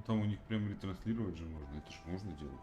Там у них прям ретранслировать же можно, это же можно делать.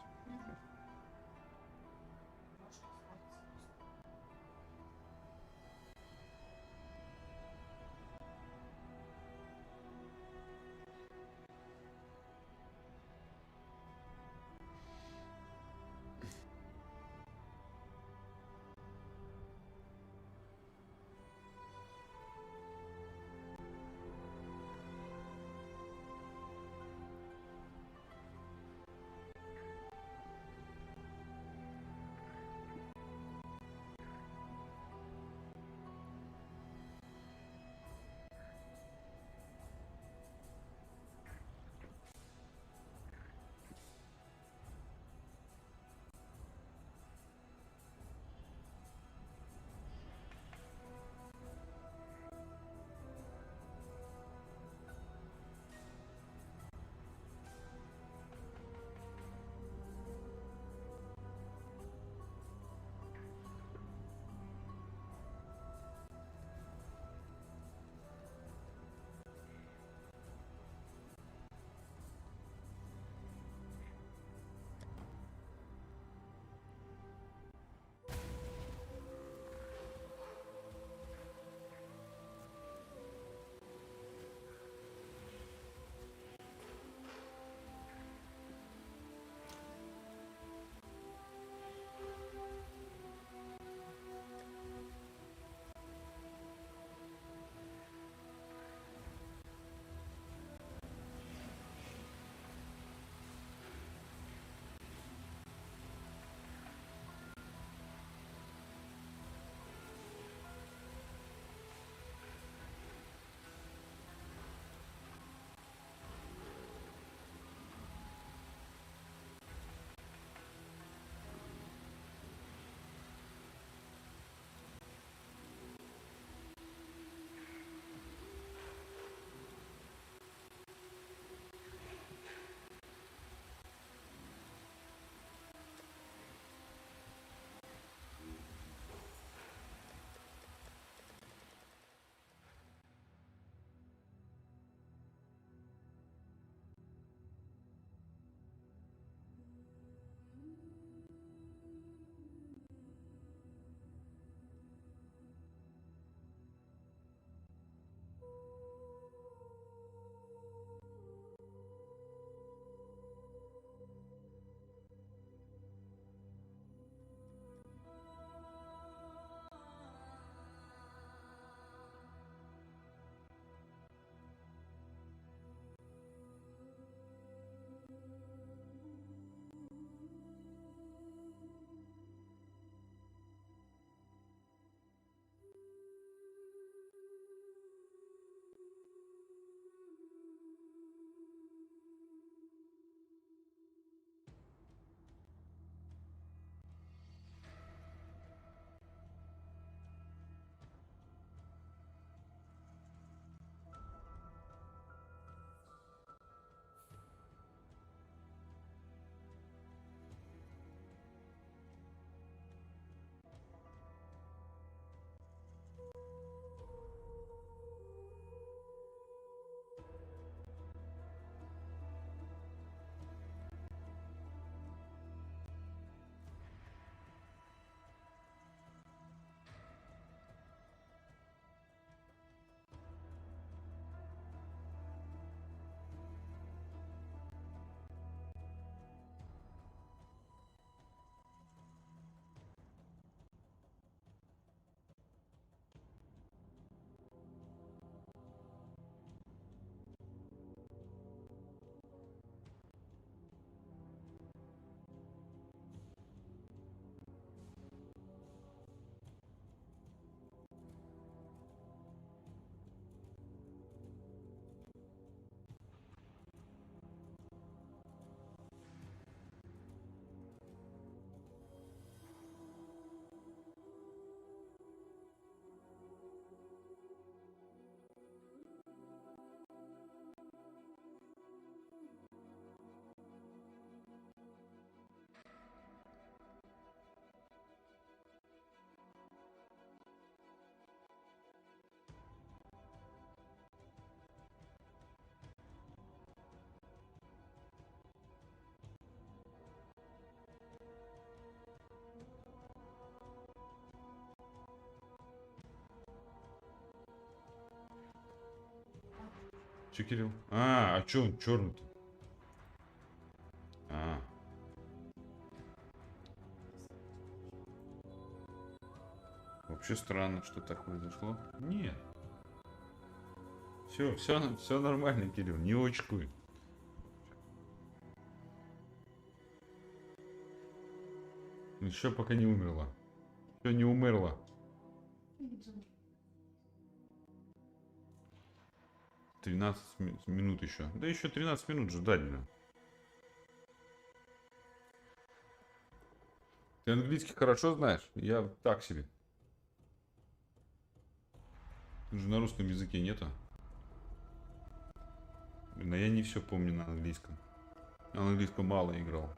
Че, Кирилл? А че он черный-то? А. Вообще странно, что так произошло. Нет. Все нормально, Кирилл, не очкуй. Еще пока не умерла. Все не умерла. 13 минут еще. Да еще 13 минут ждать, блин. Ты английский хорошо знаешь? Я так себе. Тут же на русском языке нету. Блин, а я не все помню на английском. На английском мало играл.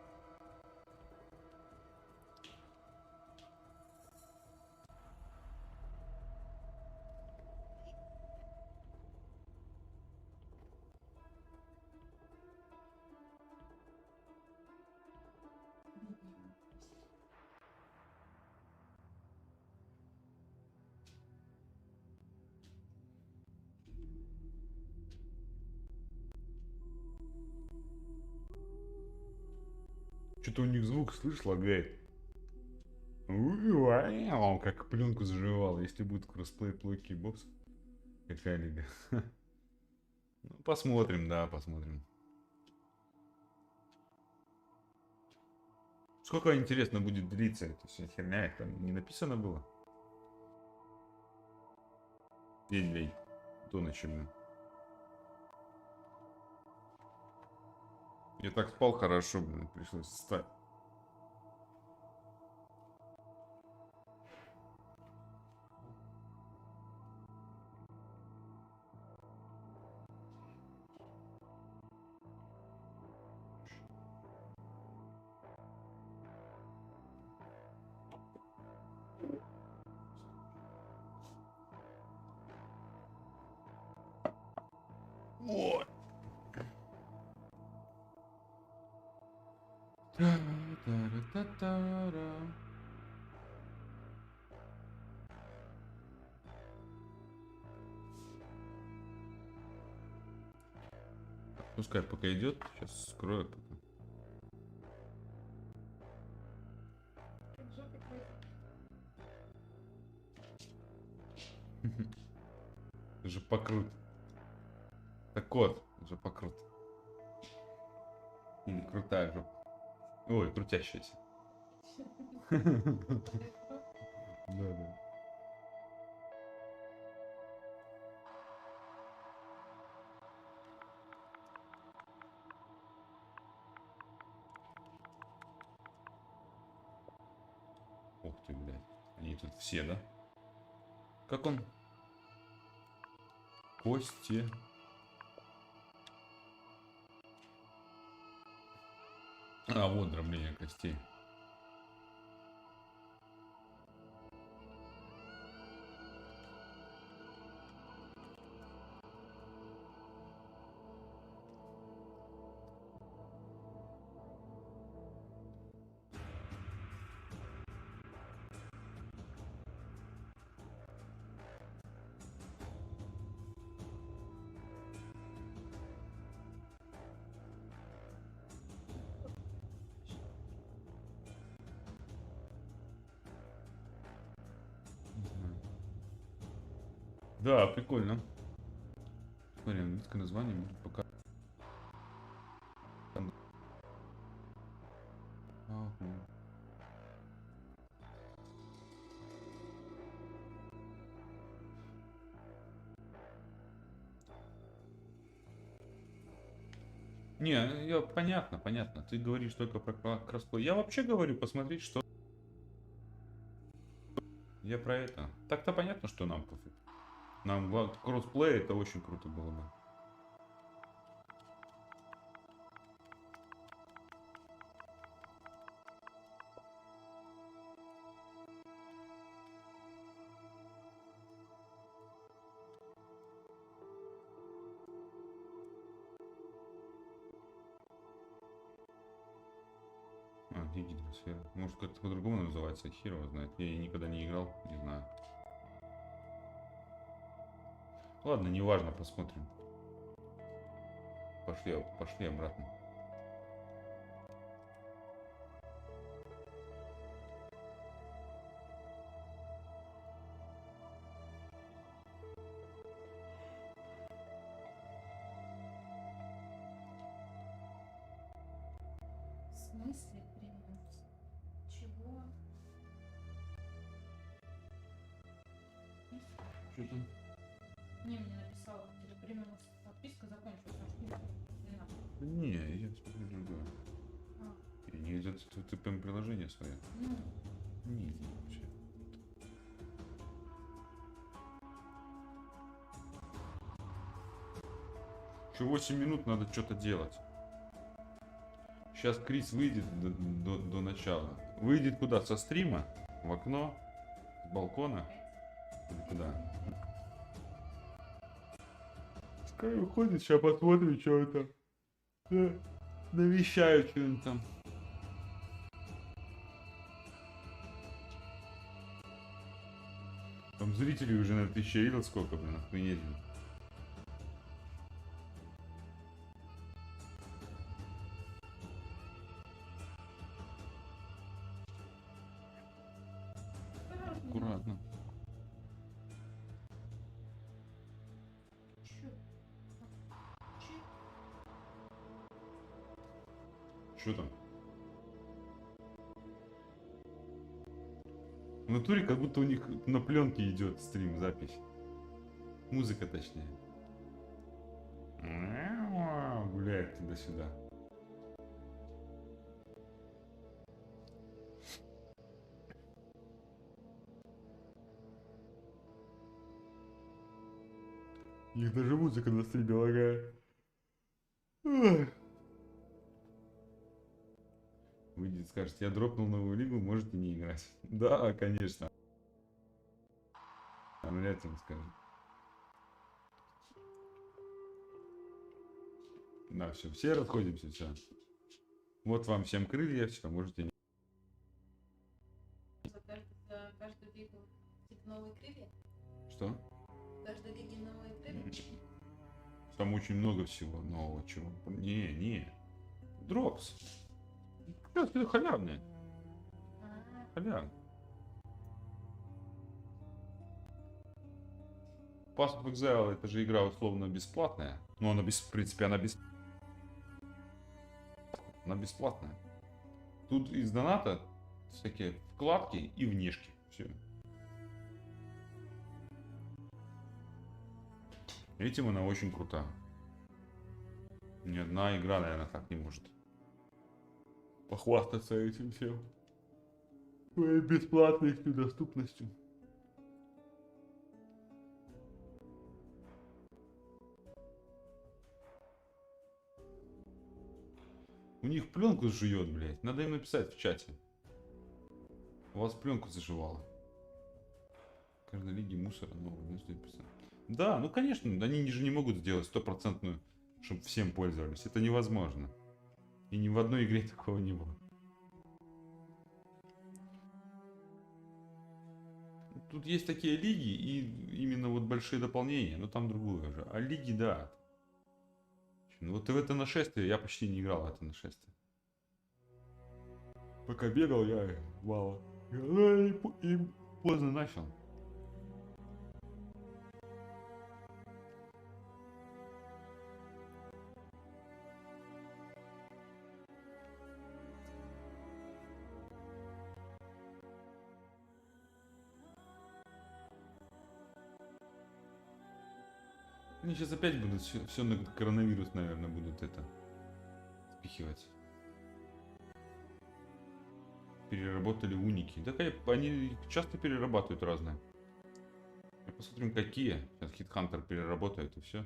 Что-то у них звук, слышь, лагает. Он как пленку заживал. Если будет кроссплей плойки бокс. Какая лига. Ну, посмотрим, да, посмотрим. Сколько, интересно, будет длиться эта вся херня? Это не написано было? День, блядь. До ночи, блин. Я так спал хорошо, блин. Пришлось встать. Вот. Пускай пока идет, сейчас скрою пока. Же покрут. Так вот, же покрут. Или крутая жопа. Ой, крутящаяся. Да, да. Ух ты, блядь. Они тут все, да? Как он? Кости. А, вот дробление костей. Да, прикольно. Смотри, английское название будет пока. Ага. Не, я понятно, понятно. Ты говоришь только про кроссплей. Я вообще говорю, посмотреть, что. Я про это. Так-то понятно, что нам пофиг. Нам кроссплей это очень круто было бы. А, где гидросфера? Может, как-то по-другому называется, хер его знает. Я никогда не играл, не знаю. Ладно, неважно, посмотрим. пошли обратно. В смысле примут? Чего? Что там? Не, мне написала, премиум подписка закончилась. Не, я смотрю другое. И не идет ты прям приложение свое. Ну. Не, вообще. Еще 8 минут надо что-то делать. Сейчас Крис выйдет до начала. Выйдет куда? Со стрима? В окно? С балкона? Или куда? Пускай уходит, сейчас посмотрим, что это. Навещаю что-нибудь там. Там зрителей уже на 1000 видел сколько, блин, охренеть. Аккуратно. Что там? В натуре как будто у них на пленке идет стрим, запись. Музыка точнее. Гуляет туда-сюда. У них даже музыка на стриме лагает. Выйдет, скажет, я дропнул новую лигу, можете не играть. Да, конечно. Вряд ли он скажет. Да, все расходимся, все. Вот вам всем крылья, все, можете не. За каждую лигу типа новые крылья? Что? В каждой лиге новые крылья? Там очень много всего нового, чего. Не. Дропс. Это халявные. Халявные. Pass of Exile это же игра условно бесплатная. Но она в принципе, она бесплатная. Тут из доната всякие вкладки и внешки. Все. Этим она очень крута. Ни одна игра, наверное, так не может похвастаться этим всем. Своей бесплатностью, доступностью. У них пленку жует, блядь. Надо им написать в чате. У вас пленку заживала. В каждой лиге мусора нового 90%. Да, ну конечно, они же не могут сделать стопроцентную, чтобы всем пользовались. Это невозможно. И ни в одной игре такого не было. Тут есть такие лиги и именно вот большие дополнения, но там другое уже. А лиги, да. Ну вот в это нашествие я почти не играл в это нашествие. Пока бегал, я мало. И поздно начал. Они сейчас опять будут все на коронавирус, наверное, будут это спихивать. Переработали уники. Да, они часто перерабатывают разные. Посмотрим, какие. Сейчас Хитхантер переработает и все.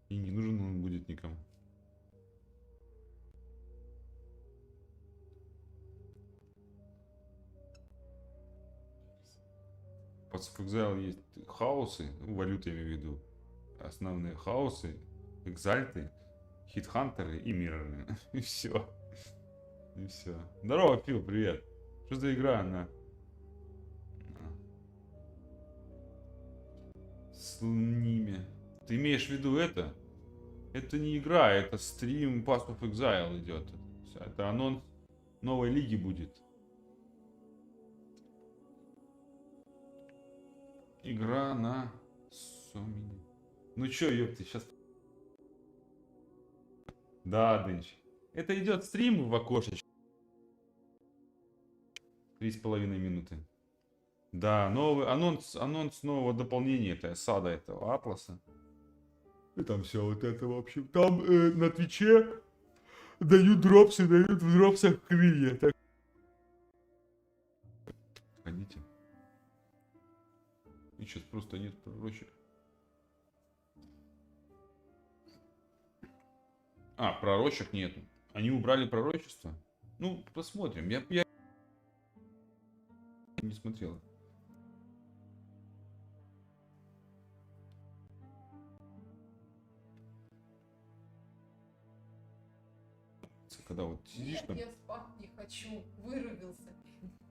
И не нужен он будет никому. Под Exile есть хаосы, валюты я имею в виду. Основные хаосы, экзальты, хитхантеры и мирроры. И все. И все. Здорово, Фил, привет. Что за игра она? С ними. Ты имеешь в виду это? Это не игра, это стрим Path of Exile идет. Это анонс новой лиги будет. Игра на Сомине. Ну чё, ёпты, сейчас... Да, Дэнч. Это идет стрим в окошечке. 3,5 минуты. Да, новый анонс нового дополнения, это сада этого атласа. И там все вот это, в общем. Там на Твиче дают дропсы, дают в дропсах крылья. Так... Ходите. И сейчас просто нет пророчек. А, пророчек нету. Они убрали пророчество? Ну, посмотрим. Я не смотрел. Когда вот сидишь Нет, там... я спать не хочу. Вырубился.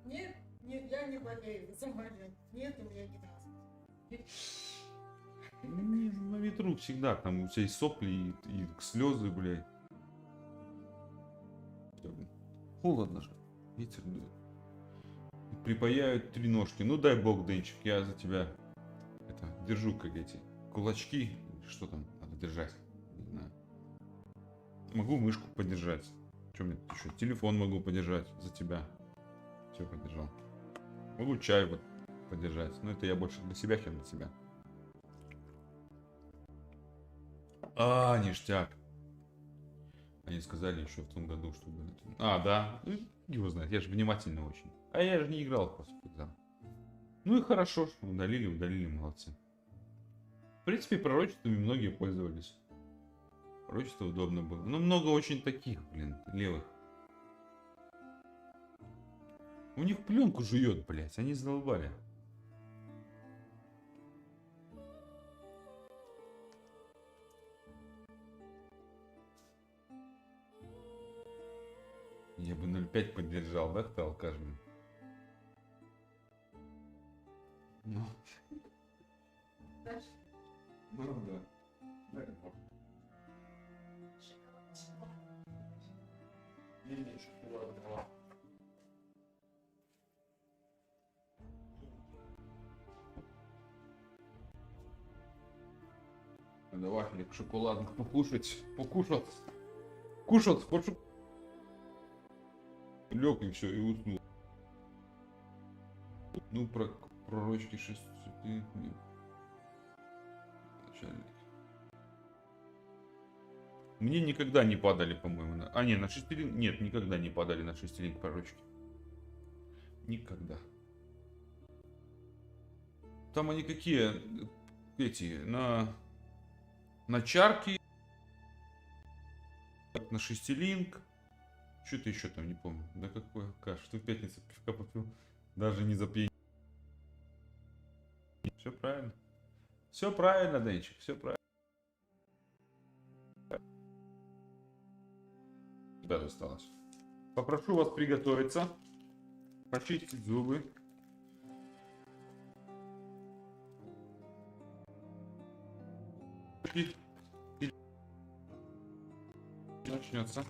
Нет, нет, я не болею. Заболел. Нет, у меня не раз. На ветру всегда, там у тебя и сопли, и слезы, блядь. Холодно же, ветер дует. Припаяют 3 ножки. Ну дай бог, Денчик, я за тебя это, держу, как эти кулачки. Что там надо держать? Не знаю. Могу мышку подержать. Что мне еще? Телефон могу подержать за тебя. Все подержал. Могу чай вот подержать. Но это я больше для себя, чем для себя. А, ништяк. Они сказали еще в том году, что будет. А, да. Ну, его знает. Я же внимательный очень. А я же не играл просто. Ну и хорошо, что удалили, молодцы. В принципе, пророчествами многие пользовались. Пророчество удобно было. Но много очень таких, блин, левых. У них пленку жует, блять. Они задолбали. Я бы 0,5 поддержал, да, кто алкаш? Ну. Ну да. Давай, Филипп, шоколадных покушать, кушать, лег и все, и уснул. Ну, про пророчки 6 нет. Начальник. Мне никогда не падали, по-моему, на... А, не, на шестилинг... Нет, никогда не падали на шестилинг пророчки. Никогда. Там они какие? Эти, на чарки. На шестилинг. Что-то еще там, не помню. Да какой каш, что в пятницу пивка попил. Даже не запьянел. Все правильно. Все правильно, Денчик, все правильно. Ребят, осталось. Попрошу вас приготовиться. Почистить зубы. И начнется.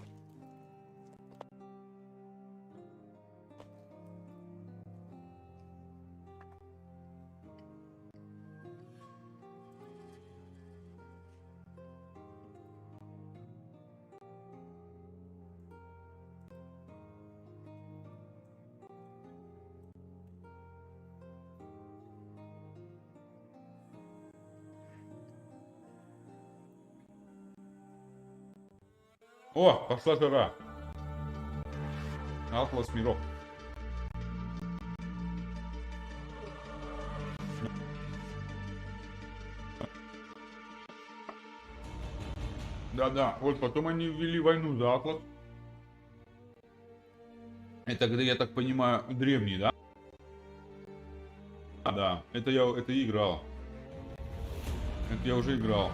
О, пошла жара. Атлас миров. Да-да, вот потом они ввели войну за Атлас. Это, когда я так понимаю, древний, да? Да, это я играл. Это я уже играл.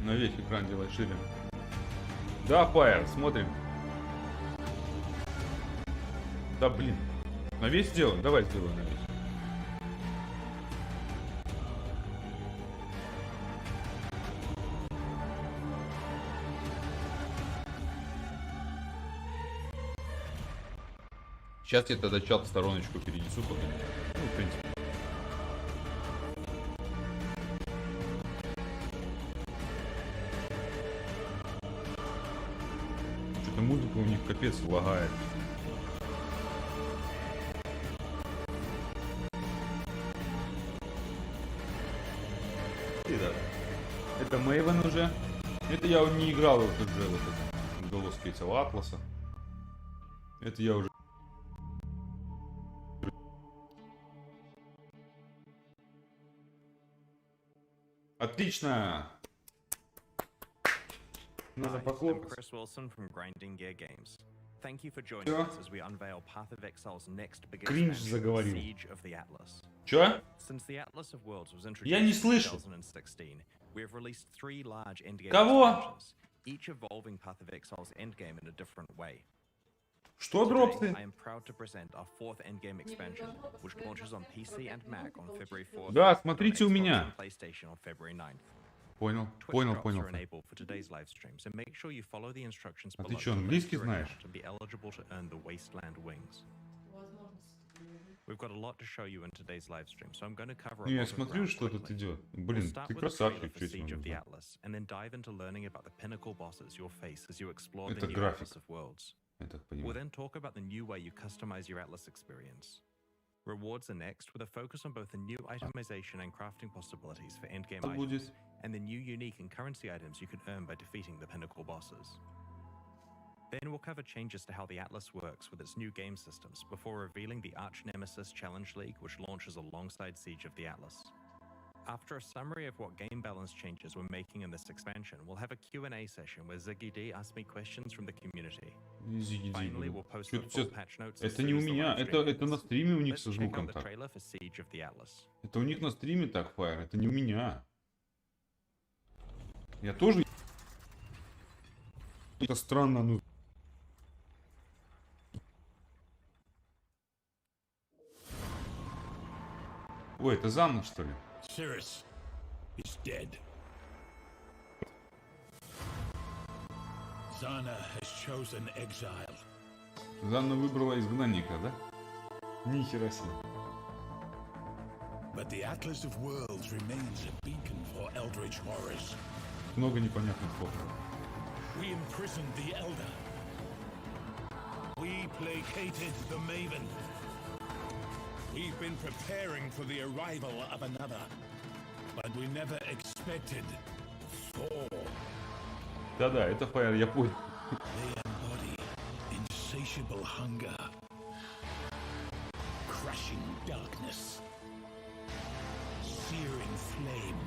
На весь экран делай шире. Да, Пайер, смотрим. Да, блин. На весь сделаем? Давай сделаем на весь. Сейчас я тогда чат в стороночку перенесу, потом. Ну, в принципе. Что-то музыка у них капец лагает. Это Мэйвен уже. Это я не играл вот уже вот это отголоски этого Атласа. Это я уже. Отлично! Надо похлопать. Кринж заговорил. Чё? Я не слышу. Кого? Что, дропсы? Да, смотрите у меня. Понял. А ты что, английский знаешь? Ну, я смотрю, что тут идет. Блин, ты красавчик, чуть не знаю. Это график. Я так понимаю. Rewards are next with a focus on both the new itemization and crafting possibilities for endgame Что будет? items, and the new unique and currency items you can earn by defeating the pinnacle bosses. Then we'll cover changes to how the Atlas works with its new game systems before revealing the arch-nemesis Challenge League, which launches alongside Siege of the Atlas. After a summary of what game balance changes we're making in this expansion, we'll have a Q&A session where Ziggy D asks me questions from the community. Finally, we'll post the full patch notes. Это не у меня, это на стриме у них со звуком так. Это у них на стриме так, Fire, это не у меня. Я тоже... Это странно, ну... Ой, это Занна, что ли? Sesies is dead. Zana has chosen exile. Занна выбрала изгнанника, да? Нихера себе. But the Atlas of Worlds remains a beacon for Eldritch horrors. Много непонятных слов. We imprisoned the Elder. We placated the Maven. We've been preparing for the arrival of another, but we never expected four. Да-да, это Fire, я понял. They embody insatiable hunger, crushing darkness, searing flame,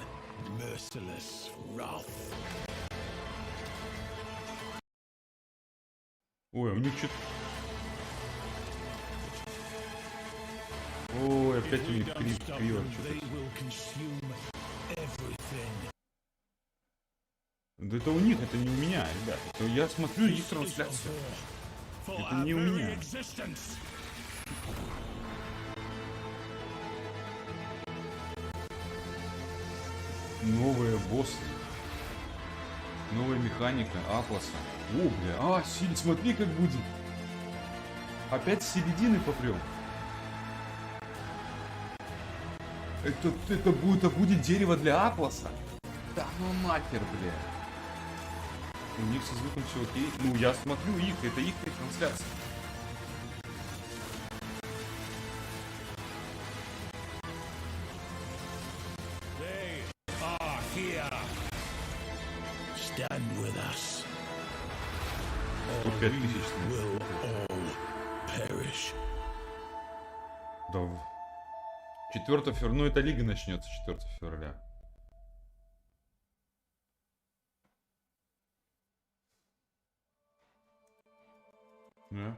merciless wrath. Ой, у них что-то... Ой, опять у них криво что-то. Да это у них, это не у меня, ребят. Это я смотрю их трансляцию. Это не у меня. Новые боссы. Новая механика Атласа. О, бля, смотри как будет. Опять с середины попрем. Это будет дерево для Атласа? Да ну нахер, бля. У них со звуком все окей. Ну, я смотрю их, это их трансляция. Stand with us. Тут 5000. Will all perish. Да. 4 февраля, ну эта лига начнется 4 февраля.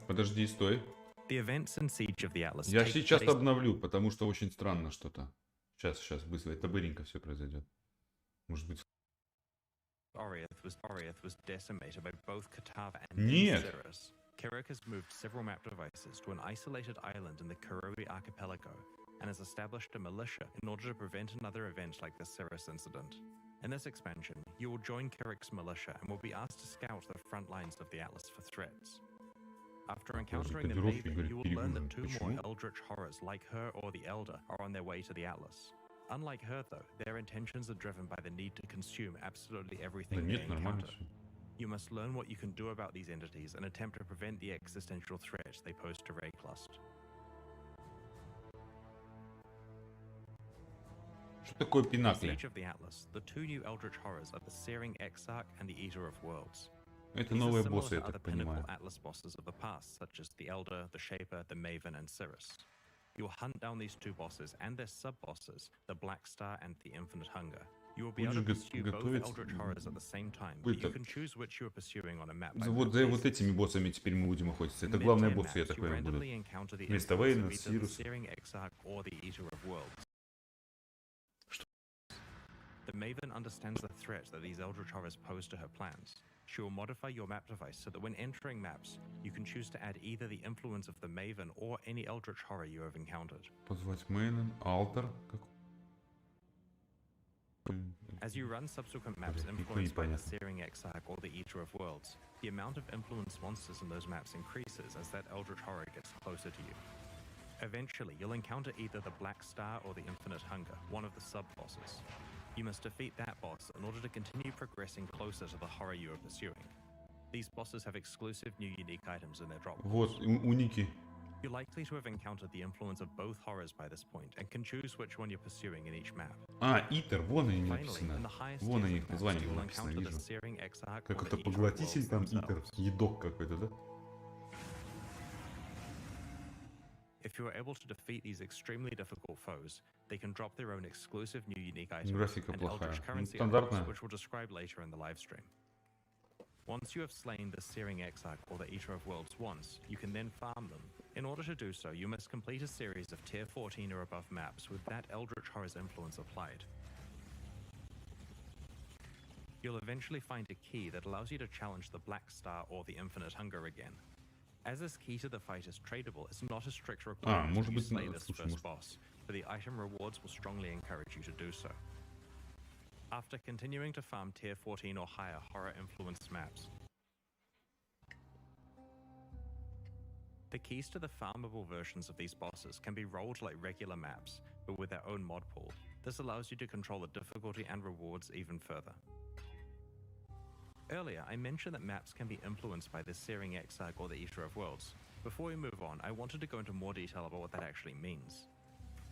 Подожди, стой. Я сейчас обновлю, потому что очень странно что-то. Сейчас, быстро, это быренько все произойдет. Может быть... Нет! Kirik has moved several map devices to an isolated island in the Kurui archipelago and has established a militia in order to prevent another event like the Ceres incident. In this expansion, you will join Kirik's militia and will be asked to scout the front lines of the Atlas for threats. After encountering the Maven, you will learn that two more Eldritch horrors like her or the Elder are on their way to the Atlas. Unlike her, though, their intentions are driven by the need to consume absolutely everything they encounter. You must learn what you can do about these entities and attempt to prevent the existential threat they pose to Rayclust. Что такое In пинакли? Siege of the Atlas, the two new Eldritch horrors are the Searing Exarch and the Eater of Worlds. Это These are новые similar боссы, to я other так pinnacle понимаю. Atlas bosses of the past, such as the Elder, the Shaper, the Maven, and Cirrus. You will hunt down these two bosses and their sub-bosses, the Black Star and the Infinite Hunger. You will be able to pursue both Eldritch horrors at the same time, but you can choose which you are pursuing on a map. Вот за вот этими боссами теперь мы будем охотиться. Это главные боссы, я так понимаю, будут. Вместо Вейна, Сируса. The Maven understands the threat that these Eldritch horrors pose to her plans. She will modify your map device so that when entering maps, you can choose to add either the influence of the Maven or any Eldritch horror you have encountered. Позвать Мейнен, Алтер. As you run subsequent maps influenced by the Searing Exarch or the Eater of Worlds, the amount of influence monsters in those maps increases as that Eldritch horror gets closer to you. Eventually, you'll encounter either the Black Star or the Infinite Hunger, one of the sub-bosses. You must defeat that boss in order to continue progressing closer to the horror you are pursuing. These bosses have exclusive new unique items in their drop. Вот, уники. You're likely to have encountered the influence of both horrors by this point and can choose which one you're pursuing in each map. Итер, вон они Finally, in написано. the highest Вон tiers они, of maps, название you will написано, encounter the вижу. Searing Exarch Как or это the Eater of поглотитель Worlds там, Итер. themselves. Едок какой-то, да? If you are able to defeat these extremely difficult foes, they can drop their own exclusive new unique items Графика and плохая. Eldritch currency Стандартная. items, which we'll describe later in the live stream. Once you have slain the Searing Exarch or the Eater of Worlds once, you can then farm them. In order to do so, you must complete a series of tier 14 or above maps with that Eldritch horror's influence applied. You'll eventually find a key that allows you to challenge the Black Star or the Infinite Hunger again. As this key to the fight is tradable, it's not a strict requirement может that you быть, slay this слушай, first может- boss, but the item rewards will strongly encourage you to do so. After continuing to farm tier 14 or higher horror-influenced maps, the keys to the farmable versions of these bosses can be rolled like regular maps, but with their own mod pool. This allows you to control the difficulty and rewards even further. Earlier, I mentioned that maps can be influenced by the Searing Exarch or the Eater of Worlds. Before we move on, I wanted to go into more detail about what that actually means.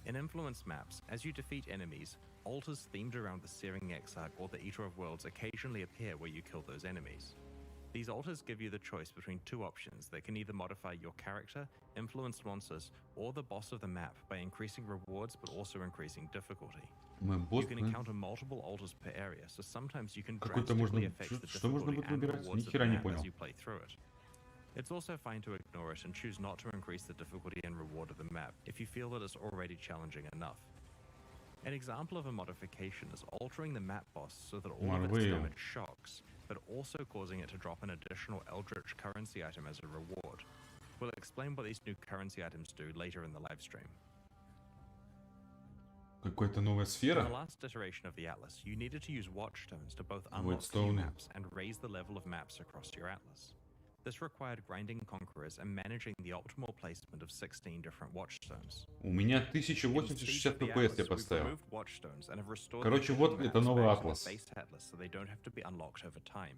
In influenced maps, as you defeat enemies, altars themed around the Searing Exarch or the Eater of Worlds occasionally appear where you kill those enemies. These altars give you the choice between two options that can either modify your character, influenced monsters, or the boss of the map by increasing rewards but also increasing difficulty. You can encounter multiple altars per area, so sometimes you can drastically affect the difficulty and rewards of the map as you play through it. It's also fine to ignore it and choose not to increase the difficulty and reward of the map if you feel that it's already challenging enough. An example of a modification is altering the map boss so that all of its damage shocks, but also causing it to drop an additional Eldritch currency item as a reward. We'll explain what these new currency items do later in the live stream. Какая-то новая In сфера? the last iteration of the Atlas, you needed to use watchstones to both unlock new maps and raise the level of maps across your Atlas. This required grinding conquerors and managing the optimal placement of 16 different watchstones. У меня In Siege 1060 of the FPS я Atlas, we've поставил. removed watchstones and have restored Короче, the вот hidden это maps новый back to the Атлас. base Atlas so they don't have to be unlocked over time.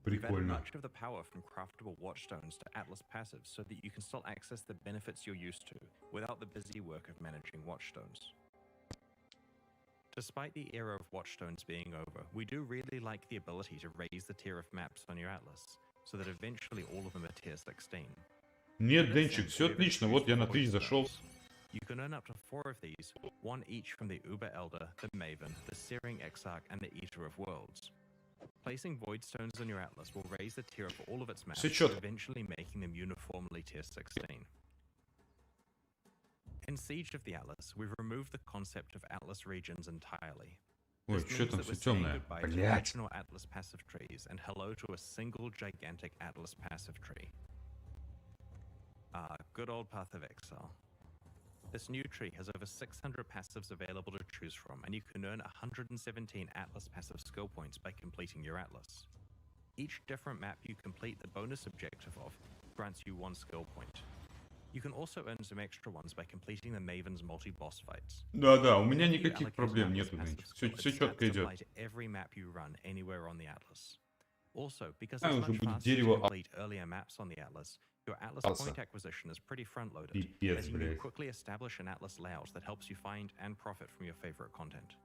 We've added Прикольно. much of the power from craftable watchstones to Atlas passives so that you can still access the benefits you're used to without the busy work of managing watchstones. Despite the era of watchstones being over, we do really like the ability to raise the tier of maps on your Atlas, so that eventually all of them are tier 16. Нет, Денчик, все отлично. Вот я на Twitch зашел. You can earn up to 4 of these, one each from the Uber Elder, the Maven, the Searing Exarch, and the Eater of Worlds. Placing Void Stones on your Atlas will raise the tier of all of its maps, eventually making them uniformly tier 16. In Siege of the Atlas, we've removed the concept of Atlas regions entirely. Ой, This что means там that все we're saying темное? goodbye to the Блять. original Atlas passive trees and hello to a single gigantic Atlas passive tree. Good old Path of Exile. This new tree has over 600 passives available to choose from, and you can earn 117 Atlas passive skill points by completing your Atlas. Each different map you complete the bonus objective of grants you 1 skill point. You can also earn some extra ones by completing the Maven's multi-boss fights. Да, у меня Then you никаких allocate проблем an нету, Atlas Денчик. passive skill Все and четко stats идет. apply to every map you run anywhere on the Atlas. Also, because А, it's уже much будет faster to дерево complete earlier maps on the Atlas, your Atlas Атласа. point acquisition is pretty front-loaded, Пипец, letting you блядь. quickly establish an Atlas layout that helps you find and profit from your favorite content.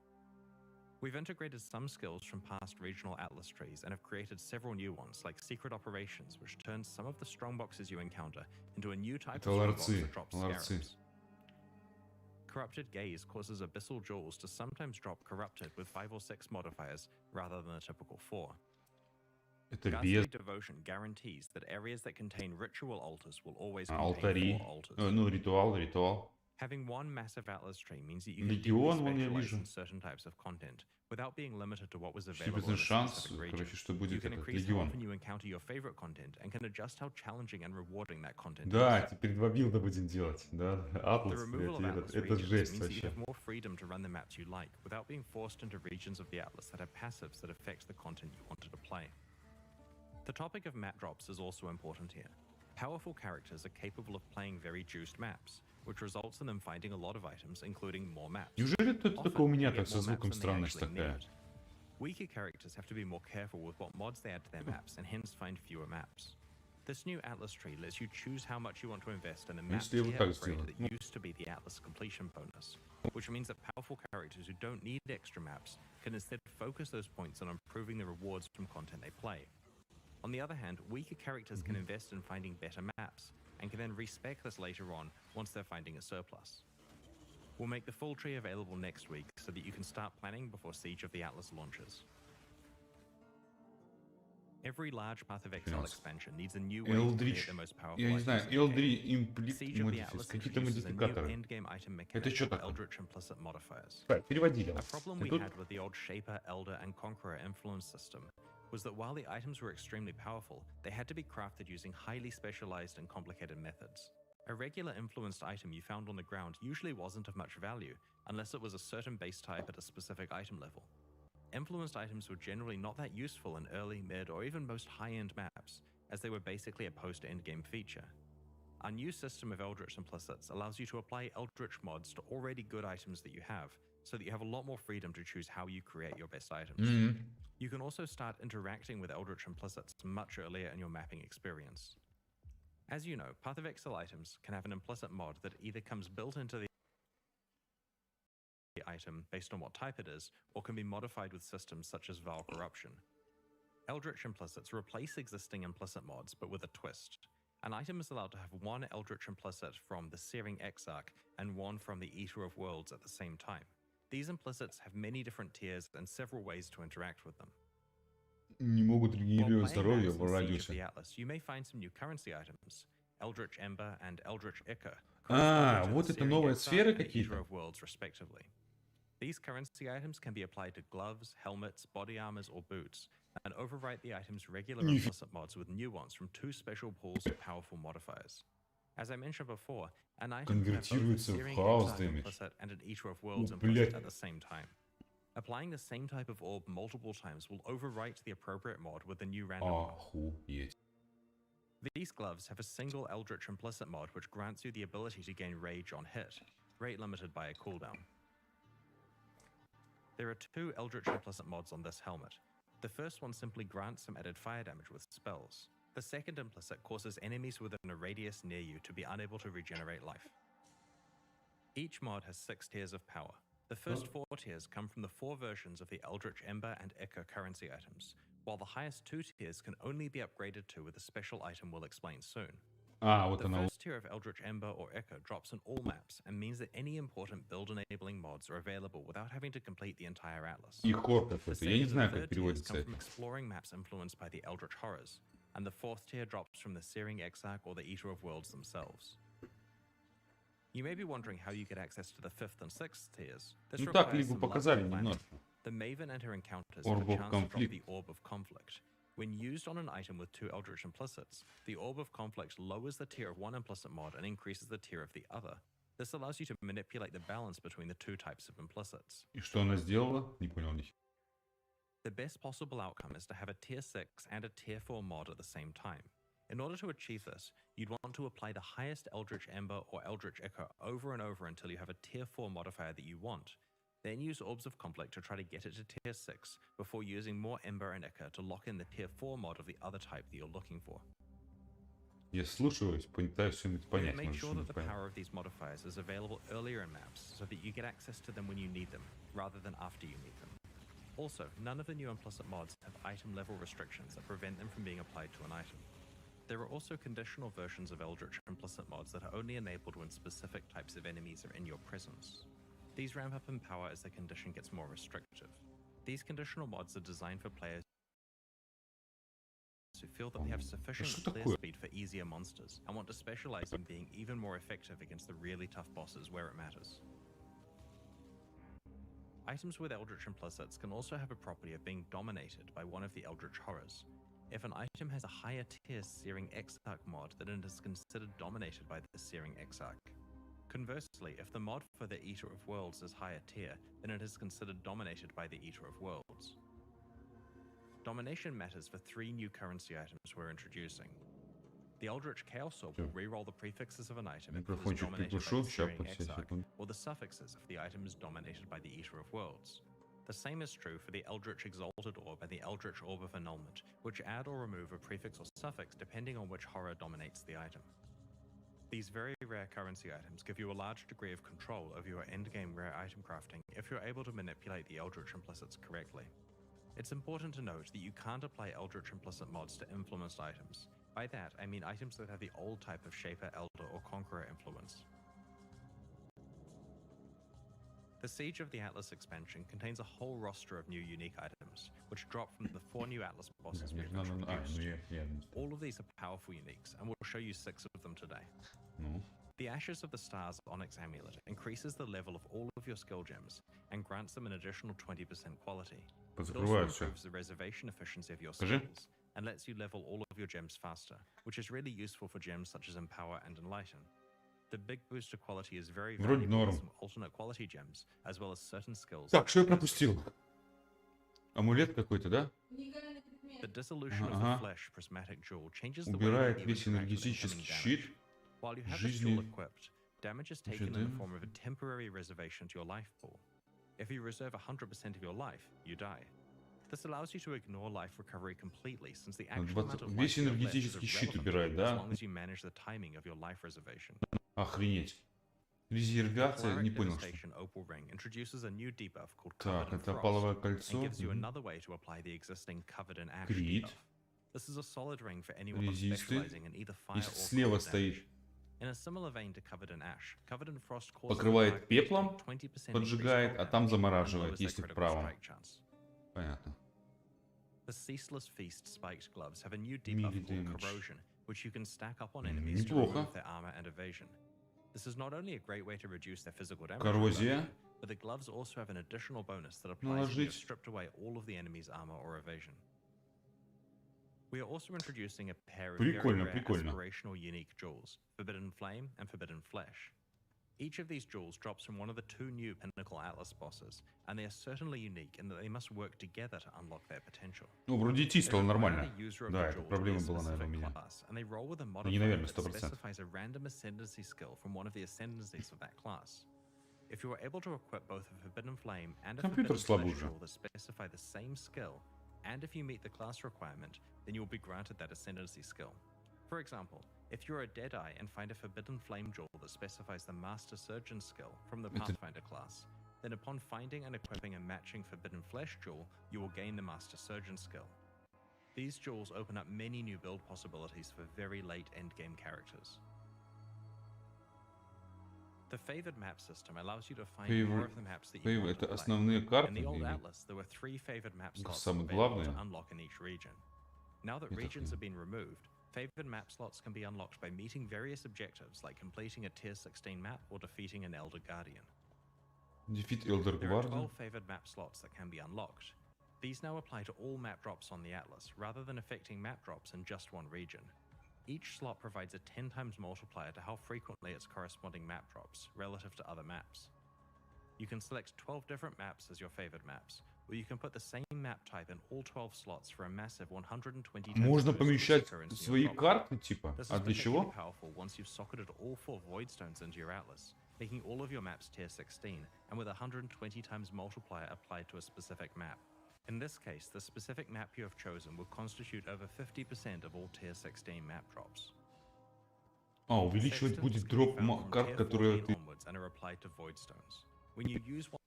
We've integrated some skills from past regional Atlas trees and have created several new ones, like Secret Operations, which turns some of the strongboxes you encounter into a new type Это of strongbox ларцы, that drops ларцы. scarabs. Corrupted Gaze causes Abyssal Jewels to sometimes drop Corrupted with 5 or 6 modifiers rather than a typical 4. Это Ghastly без... Devotion guarantees that areas that contain ritual altars will always contain Алтари. 4 altars. Ну, ритуал. Having one massive Atlas tree means that you can Легион, deeply вон я specialize вижу. in certain types of content without being limited to what was 50% available in a шанс, specific region. короче, что You будет can этот increase how легион. often you encounter your favorite content and can adjust how challenging and rewarding that content Да, is. теперь 2 билда будем делать, да? The Атлас, removal блядь, of Atlas это regions жесть means that you вообще. have more freedom to run the maps you like without being forced into regions of the Atlas that have passives that affect the content you wanted to play. The topic of map drops is also important here. Powerful characters are capable of playing very juiced maps, which results in them finding a lot of items, including more maps. Неужели тут только у Often, меня they так get со more звуком maps than they странность actually такая? need. Weaker characters have to be more careful with what mods they add to their maps and hence find fewer maps. This new Atlas tree lets you choose how much you want to invest in a map Если я tier вот так upgrade сделаю, that used to be the Atlas completion bonus, which means that powerful characters who don't need extra maps can instead focus those points on improving the rewards from content they play. On the other hand, weaker characters can invest in finding better maps and can then respec this later on once they're finding a surplus. We'll make the full tree available next week so that you can start planning before Siege of the Atlas launches. Every large Path of Exile Yes. expansion needs a new way to create Eldritch, the most powerful я не items знаю, in the game. Eldritch Siege of the Atlas Implicits, какие-то introduces a new модификаторы. endgame item Это mechanic что called такое? Eldritch Implicit Modifiers. Так, переводили. A problem И we тут had with the old Shaper, Elder, and Conqueror influence system was that while the items were extremely powerful, they had to be crafted using highly specialized and complicated methods. A regular influenced item you found on the ground usually wasn't of much value unless it was a certain base type at a specific item level. Influenced items were generally not that useful in early, mid, or even most high-end maps, as they were basically a post-endgame feature. Our new system of Eldritch Implicits allows you to apply Eldritch mods to already good items that you have, so that you have a lot more freedom to choose how you create your best items. You can also start interacting with Eldritch Implicits much earlier in your mapping experience. As you know, Path of Exile items can have an implicit mod that either comes built into the item based on what type it is, or can be modified with systems such as Vile Corruption. Eldritch Implicits replace existing implicit mods, but with a twist. An item is allowed to have one Eldritch Implicit from the Searing Exarch and one from the Eater of Worlds at the same time. These implicits have many different tiers and several ways to interact with them. не могут While регенерировать playing здоровье maps в in Siege of the радиусе. Atlas, you may find some new currency items. Eldritch Ember and Eldritch Ichor. А, вот это новые сферы какие-то. Of Worlds, respectively. These currency items can be applied to gloves, helmets, body armors, or boots, and overwrite the item's regular implicit mods with new ones from 2 special pools of powerful modifiers. As I mentioned before, an item can have both a Конвертируется в Searing хаос Exarch damage. implicit and an Eater of Worlds О, implicit блядь. at the same time. Applying the same type of orb multiple times will overwrite the appropriate mod with the new random mod. Охуеть. These gloves have a single Eldritch Implicit mod which grants you the ability to gain Rage on hit, rate limited by a cooldown. There are 2 Eldritch Implicit mods on this helmet. The first one simply grants some added fire damage with spells. The second implicit causes enemies within a radius near you to be unable to regenerate life. Each mod has 6 tiers of power. The first 4 tiers come from the 4 versions of the Eldritch Ember and Ichor currency items, while the highest 2 tiers can only be upgraded to with a special item we'll explain soon. А, вот The она. first tier of Eldritch Ember or Ichor drops in all maps and means that any important build-enabling mods are available without having to complete the entire Atlas. И хор The какой-то. Я не second знаю, and как third tiers переводится come это. from exploring maps influenced by the Eldritch Horrors, and the 4th tier drops from the Searing Exarch or the Eater of Worlds themselves. You may be wondering how you get access to the 5th and 6th tiers. This Ну так, requires либо some luck показали and planning. немножко. The Maven enter encounters Orb with a of chance to drop Conflict. the Orb of Conflict. When used on an item with 2 Eldritch Implicits, the Orb of Conflict lowers the tier of one implicit mod and increases the tier of the other. This allows you to manipulate the balance between the 2 types of implicits. И что она сделала? Не понял ничего. The best possible outcome is to have a tier 6 and a tier 4 mod at the same time. In order to achieve this, you'd want to apply the highest Eldritch Ember or Eldritch Echo over and over until you have a tier 4 modifier that you want. Then use Orbs of Conflict to try to get it to tier 6 before using more Ember and Echo to lock in the tier 4 mod of the other type that you're looking for. Я слушаюсь, пытаюсь что-нибудь понять. Make Может, sure that что-нибудь the понять. power of these modifiers is available earlier in maps so that you get access to them when you need them, rather than after you need them. Also, none of the new implicit mods have item level restrictions that prevent them from being applied to an item. There are also conditional versions of Eldritch Implicit mods that are only enabled when specific types of enemies are in your presence. These ramp up in power as the condition gets more restrictive. These conditional mods are designed for players who feel that they have sufficient clear speed for easier monsters and want to specialize in being even more effective against the really tough bosses where it matters. Items with Eldritch Implicits can also have a property of being dominated by one of the Eldritch Horrors. If an item has a higher tier Searing Exarch mod, then it is considered dominated by the Searing Exarch. Conversely, if the mod for the Eater of Worlds is higher tier, then it is considered dominated by the Eater of Worlds. Domination matters for 3 new currency items we're introducing. The Eldritch Chaos Orb will reroll the prefixes of an item if it is Микрофончик dominated by приглушу, the сейчас Searing по 10 Exarch, секунд. or the suffixes if the item is dominated by the Eater of Worlds. The same is true for the Eldritch Exalted Orb and the Eldritch Orb of Annulment, which add or remove a prefix or suffix depending on which horror dominates the item. These very rare currency items give you a large degree of control over your endgame rare item crafting if you're able to manipulate the Eldritch Implicits correctly. It's important to note that you can't apply Eldritch Implicit mods to influenced items. By that, I mean items that have the old type of Shaper, Elder, or Conqueror influence. The Siege of the Atlas expansion contains a whole roster of new unique items, which drop from the 4 new Atlas bosses we've introduced. All of these are powerful uniques, and we'll show you 6 of them today. The Ashes of the Stars Onyx Amulet increases the level of all of your skill gems and grants them an additional 20% quality. It also improves the reservation efficiency of your skills and lets you level all of your gems faster, which is really useful for gems such as Empower and Enlighten. The big boost to quality is very valuable with some alternate quality gems, as well as certain skills. Так, что я пропустил? Амулет какой-то, да? The Dissolution of the Flesh Prismatic Jewel changes the way Убирает you весь interact with энергетический incoming щит. damage. While you have this jewel equipped, damage is taken in the form of a temporary reservation to your life pool. If you reserve 100% of your life, you die. This allows you to ignore life recovery completely, since the actual amount of life Весь you have left is энергетический щит irrelevant убирает, as да? long as you manage the timing of your life reservation. Охренеть. Резервация, не понял, что. Opal Ring introduces a new debuff called Так, Covered in это Frost опаловое кольцо. and gives you another way to apply the existing Covered in Ash Крит. debuff. This is a solid ring for anyone Резисты. specializing in either fire И or слева cold стоит. damage. In a similar vein to Covered in Ash, Covered in Frost causes Покрывает пеплом, 20% поджигает, а там increased замораживает, cold damage and если lowers their вправо. critical strike chance. Понятно. The Ceaseless Feast spiked gloves have a new debuff called damage. Corrosion, which you can stack up on enemies to Неплохо. remove their armor and evasion. This is not only a great way to reduce their physical damage, Коррозия. but the gloves also have an additional bonus that applies when you've Наложить. stripped away all of the enemy's armor or evasion. We are also introducing a pair of Прикольно, very rare прикольно. aspirational unique jewels, Forbidden Flame and Forbidden Flesh. Each of these jewels drops from one of the 2 new Pinnacle Atlas bosses, and they are certainly unique in that they must work together to unlock their potential. Ну, вроде идти стало They require нормально. the user of Да, the это jewel to проблема be a была, наверное, у specific меня. class, and they roll with a Не, modifier наверное, that 100%. specifies a random ascendancy skill from one of the ascendancies of that class. If you are able to equip both a Forbidden Flame and a Компьютер Forbidden слабый Flesh уже. jewel that specify the same skill, and if you meet the class requirement, then you will be granted that ascendancy skill. For example, if you're a Deadeye and find a Forbidden Flame jewel that specifies the Master Surgeon skill from the Pathfinder class, then upon finding and equipping a matching Forbidden Flesh jewel, you will gain the Master Surgeon skill. These jewels open up many new build possibilities for very late endgame characters. The favored map system allows you to find more of the maps that you want to Это play. основные In карты. the old или- Atlas, there were 3 favored map slots самое available главное. to unlock in each region. Now that Это regions хрень. have been removed, favored map slots can be unlocked by meeting various objectives like completing a tier 16 map or defeating an Elder Guardian. Дефит Элдер There are Гварда. 12 favored map slots that can be unlocked. These now apply to all map drops on the Atlas, rather than affecting map drops in just one region. Each slot provides a 10 times multiplier to how frequently its corresponding map drops, relative to other maps. You can select 12 different maps as your favored maps, or you can put the same map type in all 12 slots for a massive 120 times Можно boost помещать currency on свои top. карты, типа. This А is для particularly чего? powerful once you've socketed all 4 void stones into your atlas, making all of your maps tier 16 and with a 120 times multiplier applied to a specific map. In this case, the specific map you have chosen will constitute over 50% of all tier 16 map drops. А, увеличивать Sextants будет can be дроп found from карт, tier которые 14 ты... onwards and are applied to void stones. When you use one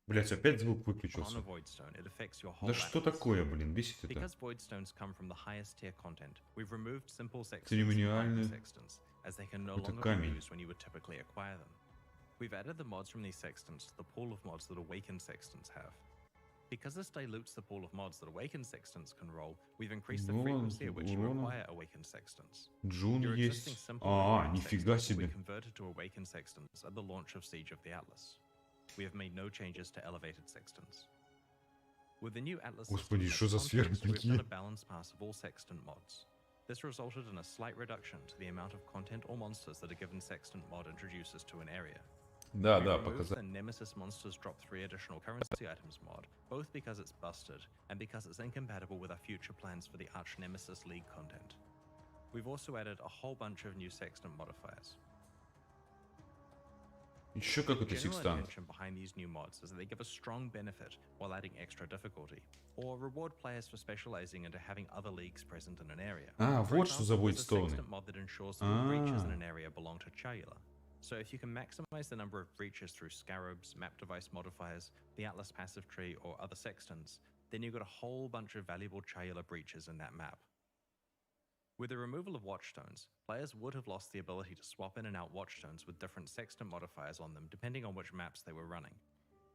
Блять, опять звук on a выключился. void stone, it affects your whole Да что atlas. такое, блин, бесит это. Because void stones come from the highest tier content, we've removed simple sextants Церемониальный and sextants, as they can no какой-то longer be камень. used when you would typically acquire them. We've added the mods from these sextants to the pool of mods that awakened sextants have. Because this dilutes the pool of mods that awakened sextants can roll, we've increased the Ну, frequency at which you урона. acquire awakened sextants. Джун Your existing есть. simple А, awakened нифига sextants will be себе. converted to awakened sextants at the launch of Siege of the Atlas. We have made no changes to elevated sextants. With the new Atlas Господи, system что за as сферы context, we've такие? done a balance pass of all sextant mods. This resulted in a slight reduction to the amount of content or monsters that a given sextant mod introduces to an area. Да, We да, removed показать. the Nemesis Monsters Drop 3 additional currency items mod, both because it's busted and because it's incompatible with our future plans for the Arch Nemesis League content. We've also added a whole bunch of new sextant modifiers. Еще The какой-то general секстант. intention behind these new mods is that they give a strong benefit while adding extra difficulty, or reward players for specializing into having other leagues present in an area. А, For вот что за example, there's a войдстоуны. sextant mod that ensures that all breaches in А. an area belong to Chayula. So if you can maximize the number of breaches through scarabs, map device modifiers, the Atlas passive tree, or other sextants, then you've got a whole bunch of valuable Chayula breaches in that map. With the removal of watchstones, players would have lost the ability to swap in and out watchstones with different sextant modifiers on them depending on which maps they were running.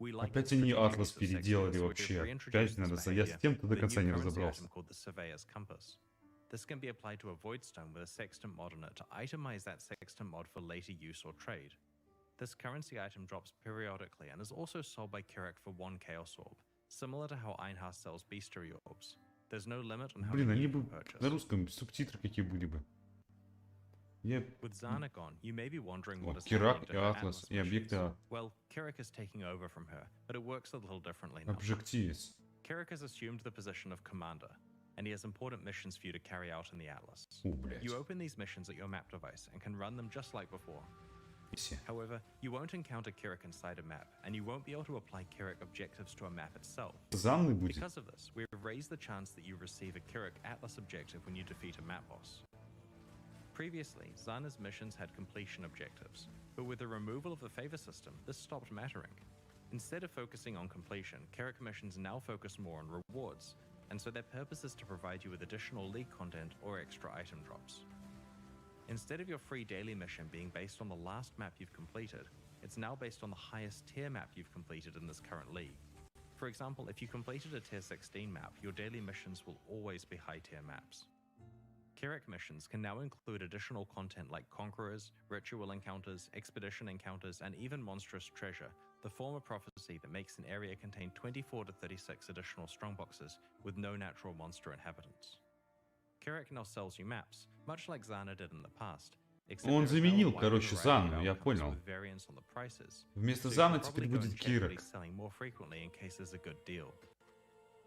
We like Опять the они strategic Атлас use of sextants, переделали so we've вообще. reintroduced Опять this надо... Я с behavior тем-то до with a конца new не currency разобрался. item called the Surveyor's Compass. This can be applied to a void stone with a sextant mod on it to itemize that sextant mod for later use or trade. This currency item drops periodically and is also sold by Kirak for 1 Chaos Orb, similar to how Einhar sells Beastery Orbs. There's no limit on how Блин, many они you бы can purchase. на русском субтитры какие были бы. Я... With Zana gone, you may be wondering what is Кирак happening и to her Атлас, Atlas и объекты missions. Well, Kirak is taking over from her, but it works a little differently now. Объективис. Kirak has assumed the position of commander, and he has important missions for you to carry out in the Atlas. О, блядь. You open these missions at your map device and can run them just like before. However, you won't encounter Kirak inside a map, and you won't be able to apply Kirak objectives to a map itself. Занный будет. Because of this, we've raised the chance that you receive a Kirak Atlas objective when you defeat a map boss. Previously, Zana's missions had completion objectives, but with the removal of the favor system, this stopped mattering. Instead of focusing on completion, Kirak missions now focus more on rewards, and so their purpose is to provide you with additional league content or extra item drops. Instead of your free daily mission being based on the last map you've completed, it's now based on the highest tier map you've completed in this current league. For example, if you completed a tier 16 map, your daily missions will always be high tier maps. Kirak missions can now include additional content like Conquerors, Ritual Encounters, Expedition Encounters, and even Monstrous Treasure, the former prophecy that makes an area contain 24 to 36 additional strongboxes with no natural monster inhabitants. Kirak now sells you maps, much like Zana did in the past. Он заменил, короче, Зану, я понял. Вместо Заны теперь будет Кирак.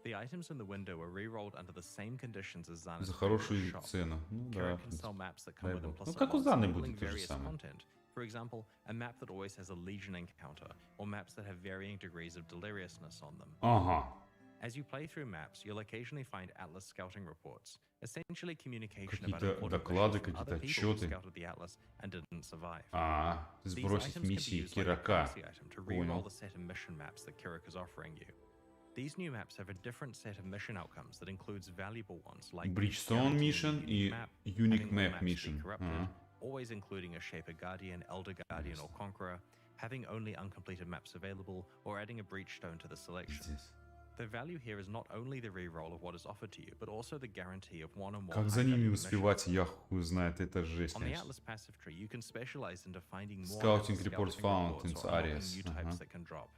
The items in the window are re-rolled under the same conditions as Zana's За хорошую shop. цену. Ну да. Kirak can sell maps that come with them plus Ну как у mods Заны enabling будет то же various самое. content. For example, a map that always has a Legion encounter, or maps that have varying degrees of deliriousness on them. Ага. As you play through maps, you'll occasionally find Atlas scouting reports, essentially communication about Какие-то important доклады, missions from какие-то other people who отчеты. scouted the Atlas and didn't survive. These Сбросить items can be миссии used like a Кирака. currency item to re-roll Понял. the set of mission maps that Kirak is offering you. These new maps have a different set of mission outcomes that includes valuable ones like Bridgestone guaranteeing a Mission unique и map, Unique having all Map maps be Mission. corrupted, Ага. always including a Shaper Guardian, Elder Guardian, or Conqueror, having only uncompleted maps available, or adding a Breachstone to the selection. Здесь. The value here is not only the reroll of what is offered to you, but also the guarantee of one or more Как за high-value ними missions. успевать, я хуй знает, это жесть. On the конечно. Atlas passive tree, you can specialize into finding more Scouting Atlas reports scouting found reports in or unlocking areas. new types Ага. that can drop.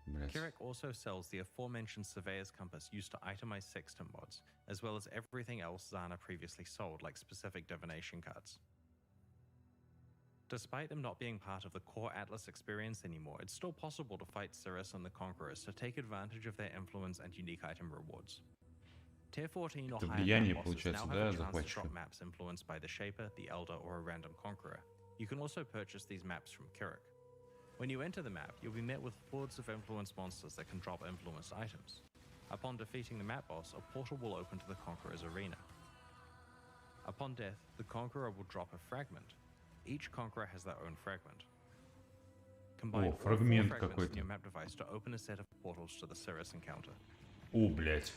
Блядь. Kirak also sells the aforementioned Surveyor's Compass used to itemize sextant mods, as well as everything else Zana previously sold, like specific divination cards. Despite them not being part of the core Atlas experience anymore, it's still possible to fight Cirrus and the Conquerors to take advantage of their influence and unique item rewards. Tier 14 or Это higher влияние map bosses now получается, have да, a chance to захватчика. drop maps influenced by the Shaper, the Elder, or a random Conqueror. You can also purchase these maps from Kirik. When you enter the map, you'll be met with hordes of influence monsters that can drop influenced items. Upon defeating the map boss, a portal will open to the Conqueror's arena. Upon death, the Conqueror will drop a fragment. Each Conqueror has their own fragment. Combine all 4 фрагмент fragments in какой-то. your map device to open a set of portals to the Cirrus encounter. О, блядь.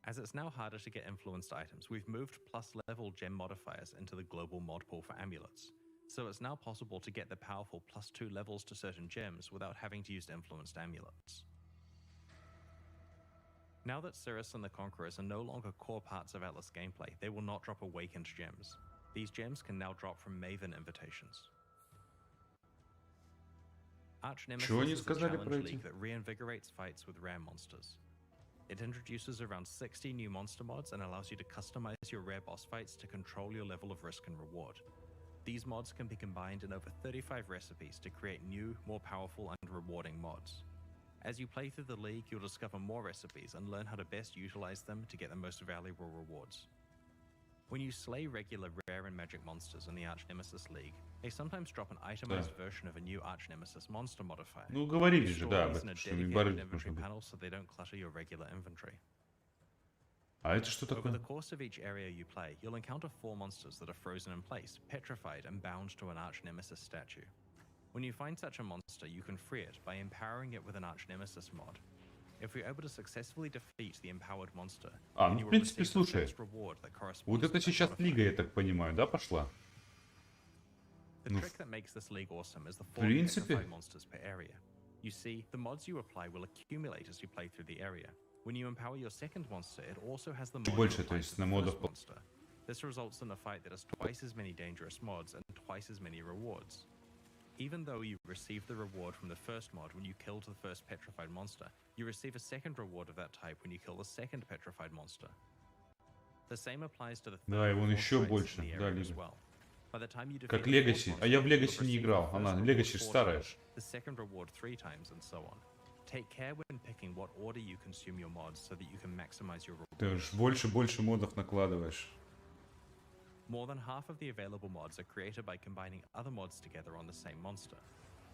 As it's now harder to get influenced items, we've moved plus level gem modifiers into the global mod pool for amulets. So it's now possible to get the powerful plus 2 levels to certain gems without having to use influenced amulets. Now that Cirrus and the Conquerors are no longer core parts of Atlas gameplay, they will not drop awakened gems. These gems can now drop from Maven invitations. Arch Nemesis Чего они is a сказали про challenge эти? league that reinvigorates fights with rare monsters. It introduces around 60 new monster mods and allows you to customize your rare boss fights to control your level of risk and reward. These mods can be combined in over 35 recipes to create new, more powerful and rewarding mods. As you play through the league, you'll discover more recipes and learn how to best utilize them to get the most valuable rewards. When you slay regular rare and magic monsters in the Arch Nemesis League, they sometimes drop an itemized version of a new Arch Nemesis monster modifier. Ну, говорили же, Store да, об these in этом, a что dedicated барыги inventory нужно быть. panel so they don't clutter your regular inventory. А это что Over the такое? course of each area you play, you'll encounter 4 monsters that are frozen in place, petrified, and bound to an Arch Nemesis statue. When you find such a monster, you can free it by empowering it with an Arch Nemesis mod. If you're able to successfully defeat the empowered monster, А, then ну, you в will принципе, receive the слушай. first reward that corresponds Вот to это that сейчас modifier. лига, я так понимаю, да, пошла? The Ну, trick that makes this league awesome is the в 4 принципе. petrified monsters per area. You see, the mods you apply will accumulate as you play through the area. When you empower your second monster, it also has the mod Больше, you то applied есть to the на модах first monster. This results in a fight that has twice as many dangerous mods and twice as many rewards. Even though you receive the reward from the first mod when you killed the first petrified monster, you receive a second reward of that type when you kill the second petrified monster. The same applies to the third Да, и and он fourth еще fights больше, in the да, area as лига. well. By the time you Как defeat the fourth Легаси. А monster, я в you'll Легаси не receive the играл. first Она, reward Легаси 4 старая times, ж. the second reward 3 times, and so on. Take care when picking what order you consume your mods so that you can maximize your Ты rewards. ж больше модов накладываешь. More than half of the available mods are created by combining other mods together on the same monster.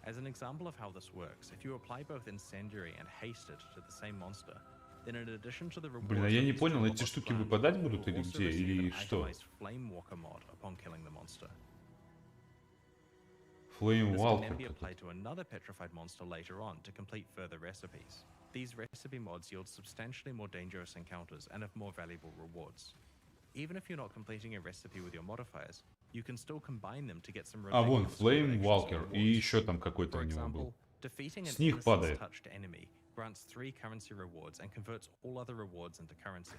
As an example of how this works, if you apply both Incendiary and Hasted to the same monster, then in addition to the rewards Блин, а я не released понял, from эти Robot's штуки clan, выпадать you будут will или also где? receive Или an что? itemized Flamewalker mod upon killing the monster. Flame This can Walker. then be applied to another petrified monster later on to complete further recipes. These recipe mods yield substantially more dangerous encounters and have more valuable rewards. Even if you're not completing a recipe with your modifiers, you can still combine them to get some А, вон, ridiculous Flame combinations Walker. of И rewards. еще там какой-то For у него example, был. defeating an С них падает. innocence-touched enemy grants 3 currency rewards and converts all other rewards into currency.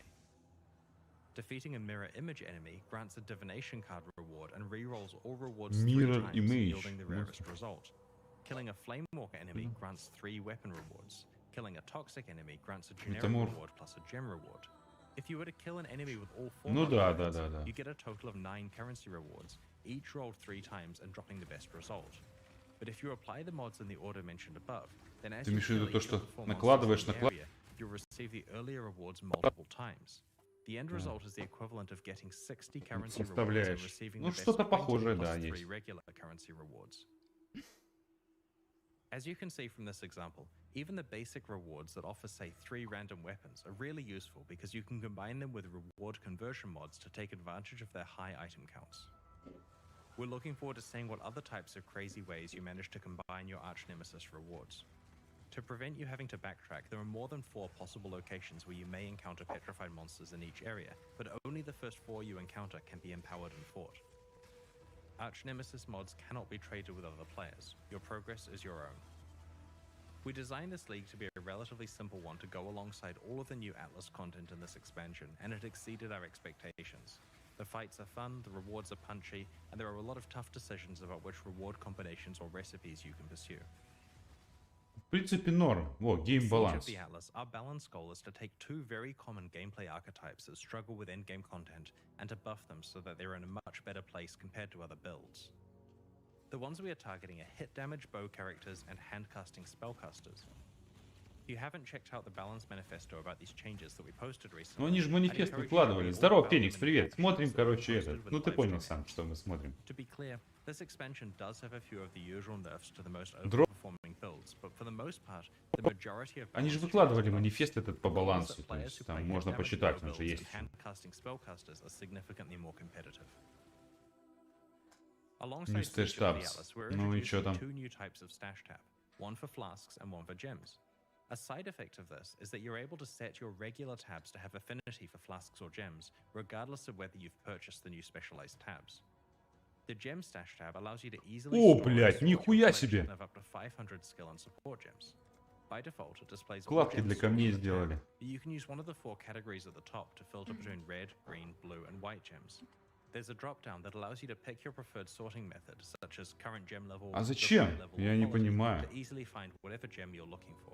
Defeating a mirror image enemy grants a divination card reward and rerolls all rewards 3 Mirror times, image. yielding the rarest result. Killing a Flamewalker enemy grants 3 weapon rewards. Killing a toxic enemy grants a generic Метаморф. reward plus a gem reward. If you were to kill an enemy with all 4 Ну да, modifiers, да. you get a total of 9 currency rewards, each rolled 3 times and dropping the best result. But if you apply the mods in the order mentioned above, then as Ты you имеешь в виду kill то, each что of the 4 накладываешь, monsters in the area, you'll receive the earlier rewards multiple times. The end result is the equivalent of getting 60 currency rewards and Составляешь. receiving Ну, the best что-то 20 похожее, plus да, 3 есть. regular currency rewards. As you can see from this example, even the basic rewards that offer, say, 3 random weapons are really useful because you can combine them with reward conversion mods to take advantage of their high item counts. We're looking forward to seeing what other types of crazy ways you manage to combine your arch nemesis rewards. To prevent you having to backtrack, there are more than 4 possible locations where you may encounter petrified monsters in each area, but only the first 4 you encounter can be empowered and fought. Arch Nemesis mods cannot be traded with other players. Your progress is your own. We designed this league to be a relatively simple one to go alongside all of the new Atlas content in this expansion, and it exceeded our expectations. The fights are fun, the rewards are punchy, and there are a lot of tough decisions about which reward combinations or recipes you can pursue. В принципе, норм. Во, Siege of гейм-баланс. the Atlas, our balance goal is to take two very common gameplay archetypes that struggle with endgame content and to buff them so that they're in a much better place compared to other builds. The ones we are targeting are hit damage bow characters and hand-casting spellcasters. If you haven't checked out the balance manifesto about these changes that we posted recently, Ну, они же манифест I'd encourage you to выкладывали. read all Здорово, about Феникс, them and привет. the Смотрим, options that we короче, posted этот. with Ну, the ты live понял stream. сам, что мы смотрим. To be clear, this expansion does have a few of the usual nerfs to the most Дроп. overperforming builds, but for the most part, the majority of Они же balance выкладывали changes are манифест этот по The goal is балансу. that То players есть who там play можно hit damage почитать, bow он же builds есть. and hand-casting spellcasters are significantly more competitive. New Alongside stash Siege of the tabs. Atlas, we're Ну и чё introducing там? two new types of stash tab, one for flasks and one for gems. A side effect of this is that you're able to set your regular tabs to have affinity for flasks or gems, regardless of whether you've purchased the new specialized tabs. The gem stash tab allows you to easily О, store and блядь, sort your нихуя collection себе! of up to 500 skill and support gems. By default, it displays all Вкладки gems для stored камней on the tab, сделали. but you can use one of the four categories at the top to filter between red, green, blue, and white gems. There's a drop-down that allows you to pick your preferred sorting method, such as current gem level, А зачем? preferred level, Я or не quality, понимаю. to easily find whatever gem you're looking for.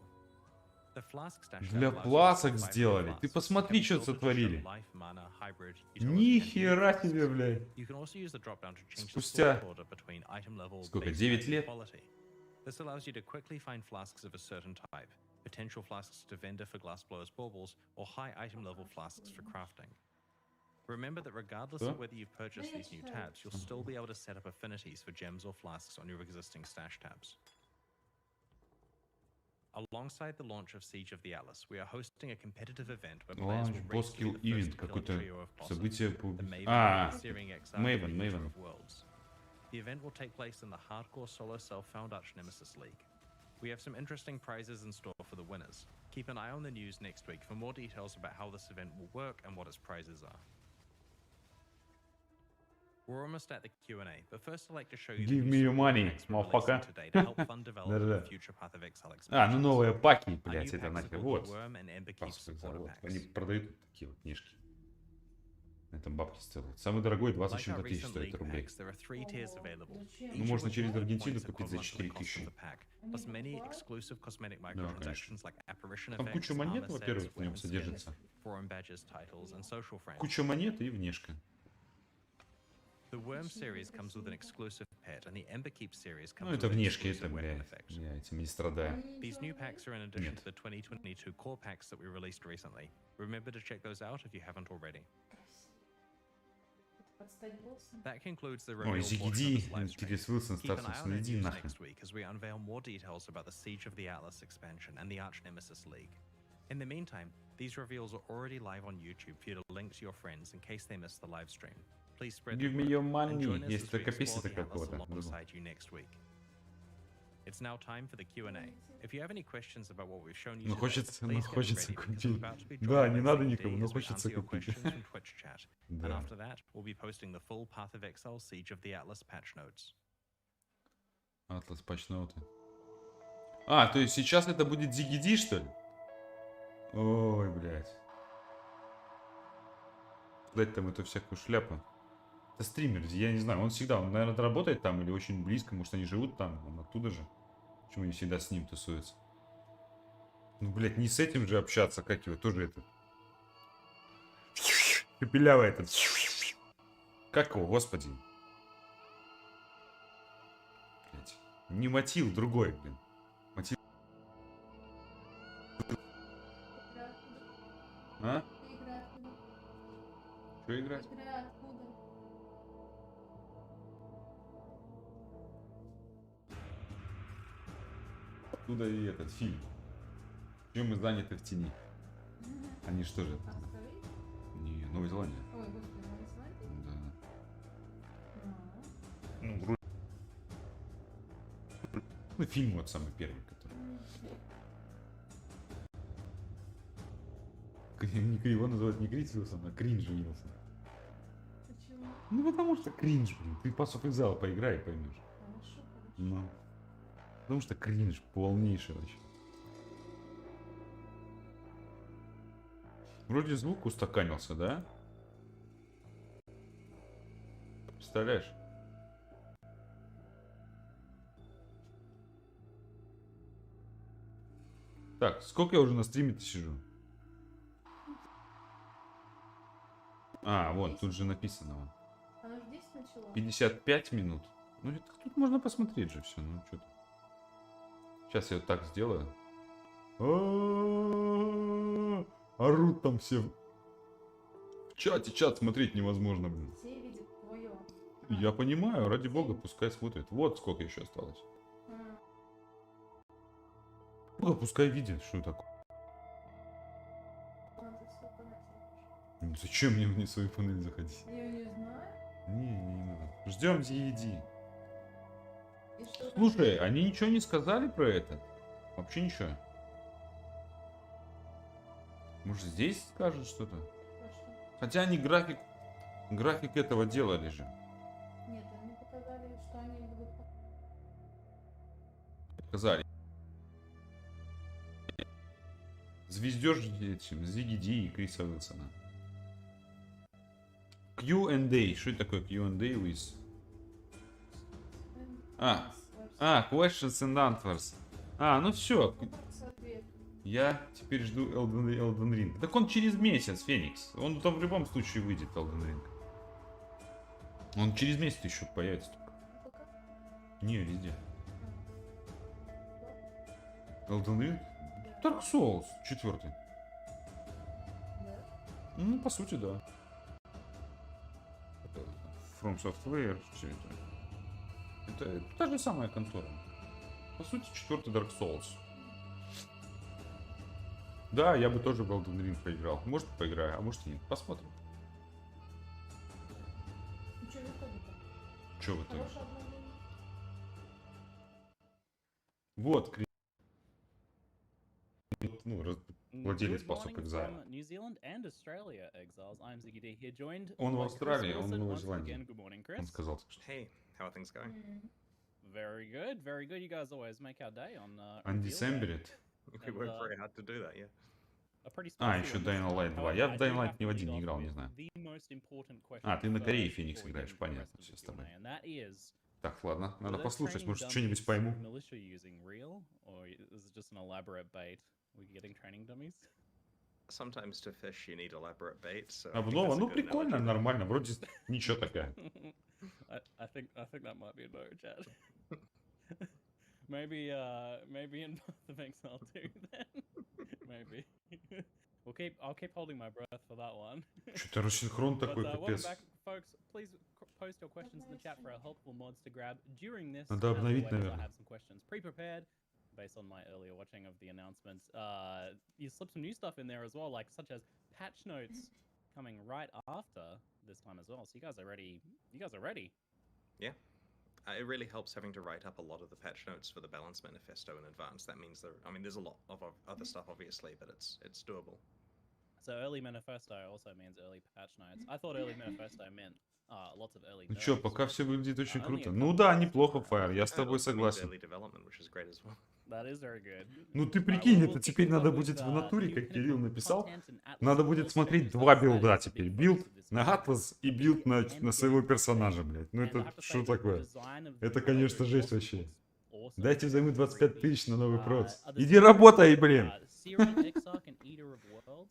The flask stash tab Для allows you to пласок store 5 сделали. flasks, Ты посмотри, having что filtered to show сотворили. life, mana, hybrid, utility, and Нихера unique себе, блядь. You can also use the drop-down to change the Спустя sort order between item level, сколько, base 9 type, and лет? quality. This allows you to quickly find flasks of a certain type, potential flasks to vendor for glassblowers baubles, or high item level flasks for crafting. Remember that regardless Что? of whether you've purchased these new tabs, you'll still be able to set up affinities for gems or flasks on your existing stash tabs. Alongside the launch of Siege of the Atlas, we are hosting a competitive event where players will race to be Boss-kill the first event to kill a какой-то. trio of bosses. Событие по... The Maven, А, Searing Exile, Maven, and the Eater Maven. of Worlds. The event will take place in the hardcore solo self-found Arch Nemesis League. We have some interesting prizes in store for the winners. Keep an eye on the news next week for more details about how this event will work and what its prizes are. We're almost at the Q&A, but first I'd like to show you Give the me new your money, packs we're releasing motherfucker. today to help fund development Да-да-да. of future Path of Exile А, ну expansions. новые паки, Our блядь, new это packs are нахер. called Вот. the Worm and Ember Keep Паспорт supporter завод. packs. Они продают вот такие вот книжки. Это бабки стоят. Самый дорогой 20 Like чем-то our тысяч recent стоит League рублей. packs, there are 3 tiers available. Ну, Each можно of which через will have Аргентину points купить за equivalent to the 4 cost of тысячи. the pack, plus many exclusive cosmetic конечно. microtransactions like apparition Там effects, куча монет, armor во-первых, sets, в нем weapon skins, содержится. forum badges, titles, and social frames. Куча монет и внешка. The Worm series comes with an exclusive pet, and the Ember Keep series comes Ну это with внешки, exclusive это, weapon блядь. effects. Я этим не страдаю. These new packs are in addition Нет. to the 2022 core packs that we released recently. Remember to check those out if you haven't already. Это подстать боссу. That concludes the Ой, reveal portion of Зигиди, this live stream. Тирис Уилсон, Keep an Старсов, eye on the иди news нахрен. next week as we unveil more details about the Siege of the Atlas expansion and the Arch Nemesis League. In the meantime, these reveals are already live on YouTube for you to link to your friends in case they missed the live stream. Please spread the Give me word your and money. join us Есть as we только explore песня the Atlas какого-то. alongside you next week. It's now time for the Q&A. If you have any questions about what we've shown you Ну today, хочется, please get хочется ready because купить. I'm about to be Да, joined не by надо CD никому, но as we хочется answer your купить. questions from Twitch chat. And Да. after that, we'll be posting the full Path of Exile Siege of the Atlas patch notes. Атлас патчноуты. А, то есть сейчас это будет Зигиди, что ли? Ой, блядь. Дать там эту всякую шляпу. Это стример, я не знаю, он всегда, он, наверное, работает там или очень близко, может, они живут там, он оттуда же. Почему они всегда с ним тусуются? Ну, блядь, не с этим же общаться, как его, тоже это. Капелявый этот. Как его, господи? Блядь. Не Матил, другой, блин. Матил. А? Игра откуда? Что играть? Игра откуда? Оттуда и этот фильм. Чем мы заняты в тени? Они что же? Австралия? Не, Новая Зеландия. Ой, господи, Новая Зеландия? Да. А. Ну, вроде. Ну, фильм вот самый первый, который. Его называют не Крис Уилсон, а Кринж Уилсон. Почему? Ну, потому что кринж, блин. Ты Path of Exile поиграй и поймешь. Хорошо, хорошо. Ну. Потому что кринж полнейший вообще. Вроде звук устаканился, да? Представляешь? Так, сколько я уже на стриме-то сижу? А, вот, тут же написано. Вон. Оно же здесь начало? 55 минут. Ну, это тут можно посмотреть же все. Ну, что-то. Сейчас я вот так сделаю. Орут там все. В чате чат смотреть невозможно, блин. Все видят твое. Я понимаю, ради бога, пускай смотрят. Вот сколько еще осталось. Ну, пускай видят, что такое. Надо все понять. Ну, зачем мне в свою панель заходить? Я не знаю. Не надо. Ждем ZED. И что там? Слушай, они ничего не сказали про это? Вообще ничего. Может, здесь скажут что-то? А что? Хотя они график этого делали же. Нет, они показали, что они будут... Сказали. Звездеж этим, ZED и Криса Уилсона. Q&A. Что это такое Q&A with? Questions and answers. Ну все. Вопрос-ответ. Я теперь жду Elden Ring. Так он через месяц, Феникс. Он там в любом случае выйдет, Elden Ring. Он через месяц еще появится. Пока? Не, везде. Elden Ring? Да. Dark Souls 4. Да. Ну, по сути, да. From Software. Все это та же самая контора. По сути, 4 Dark Souls. Да, я бы тоже в Elden Ring поиграл. Может, поиграю, а может и нет. Посмотрим. Ну что в итоге-то? Че в итоге? Хорошее обновление. Вот, владелец пасов Good morning Exile. from New Zealand and Australia, Exiles. I'm Ziggy D here, joined Он в by Австралии, Chris он в Wilson Новой once Зеландии. again. Good morning, Chris. Он сказал так что. Hey, how are things going? Very good, very good. You guys always make our day on Undecembered. We work very hard to do that, yeah. Еще Dying Light 2. Я в Dying Light ни в один не играл, не знаю. Ты на Корее Феникс играешь, понятно, все с тобой. Так, ладно, надо послушать, может что-нибудь пойму. Sometimes to fish you need elaborate bait, so I think Обнова, that's a ну good прикольно, analogy. нормально, вроде ничего такая. I think that might be a no, Chad. maybe in both of Exile too then. Maybe. I'll keep holding my breath for that one. Что-то рассинхрон такой, Welcome капец. back, folks. Please post your questions in the chat for our helpful mods to grab during this. Надо As обновить, always, I наверное. have some questions pre-prepared based on my earlier watching of the announcements. You slipped some new stuff in there as well, like such as patch notes coming right after this time as well. So you guys are ready. You guys are ready. Yeah. It really helps having to write up a lot of the patch notes for the balance manifesto in advance. That means there's a lot of other stuff obviously, but it's doable. So early manifesto also means early patch notes. I thought early manifesto meant lots of early. Ну чё, пока все выглядит очень only круто. a Ну couple да, of неплохо, questions. Fire, я с It тобой also means согласен. early development, which is great as well. That is very good. Ну ты Alright, прикинь, we'll это kick теперь things надо off будет with, в натуре, new как Кирилл pinnacle написал, content and Atlas надо build будет смотреть stages. два That is билда a теперь. big Билд focus of this на video. Атлас и билд на And своего game персонажа, update. блядь. Ну And I это have to say, что the такое? design of Это, the конечно, logo жесть also вообще. looks awesome. Дайте взаймы 25 3D. тысяч на новый проц. Are the Иди Syrian работай, Exarch, блин! Syrian Exarch and Eater of Worlds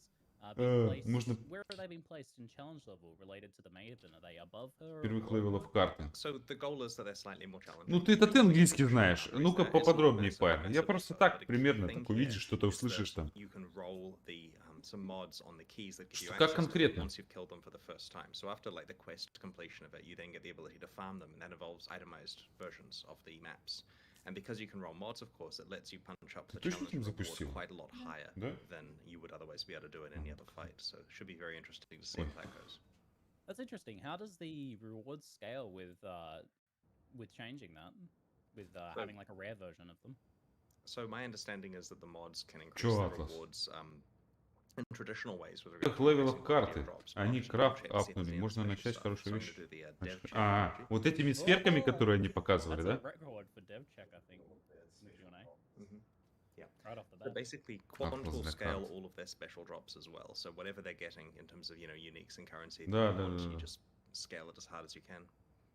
being placed- можно- Where are they being placed in challenge level related to the Maven? Are they above her? or Первых below her? левелов карты. So the goal is that they're slightly more challenging. Ну ты английский знаешь. Ну-ка It's not поподробнее, massive, Fire. Я massive, просто but так the key примерно thing так увидишь, here что-то is услышишь that там. you can roll some mods on the keys that give Что, you как access to them конкретно? once you've killed them for the first time. So after like the quest completion of it, you then get the ability to farm them, and that involves itemized versions of the maps. And because you can roll mods, of course, it lets you punch up the точно challenge там reward запустил? quite a lot higher Да? than you would otherwise be able to do in any other fight. So it should be very interesting to see Ой. how that goes. That's interesting. How does the rewards scale with changing that? With having like a rare version of them? So my understanding is that the mods can increase Чё, the Атлас? rewards in traditional ways with Тех regard to левелов increasing карты. drops, but Они not just крафт double checks, апнули. it's Можно the начать special хорошую stuff. So I'm вещь. gonna do the, dev check strategy. Вот этими сферками, которые они показывали, That's да? a record for dev check, I think. in the Q&A. Yeah. Right off the So bat. basically, Quant will that scale card. all of their special drops as well. So whatever they're getting in terms of, uniques and currency, Да, that да, you want, да, you да. just scale it as hard as you can.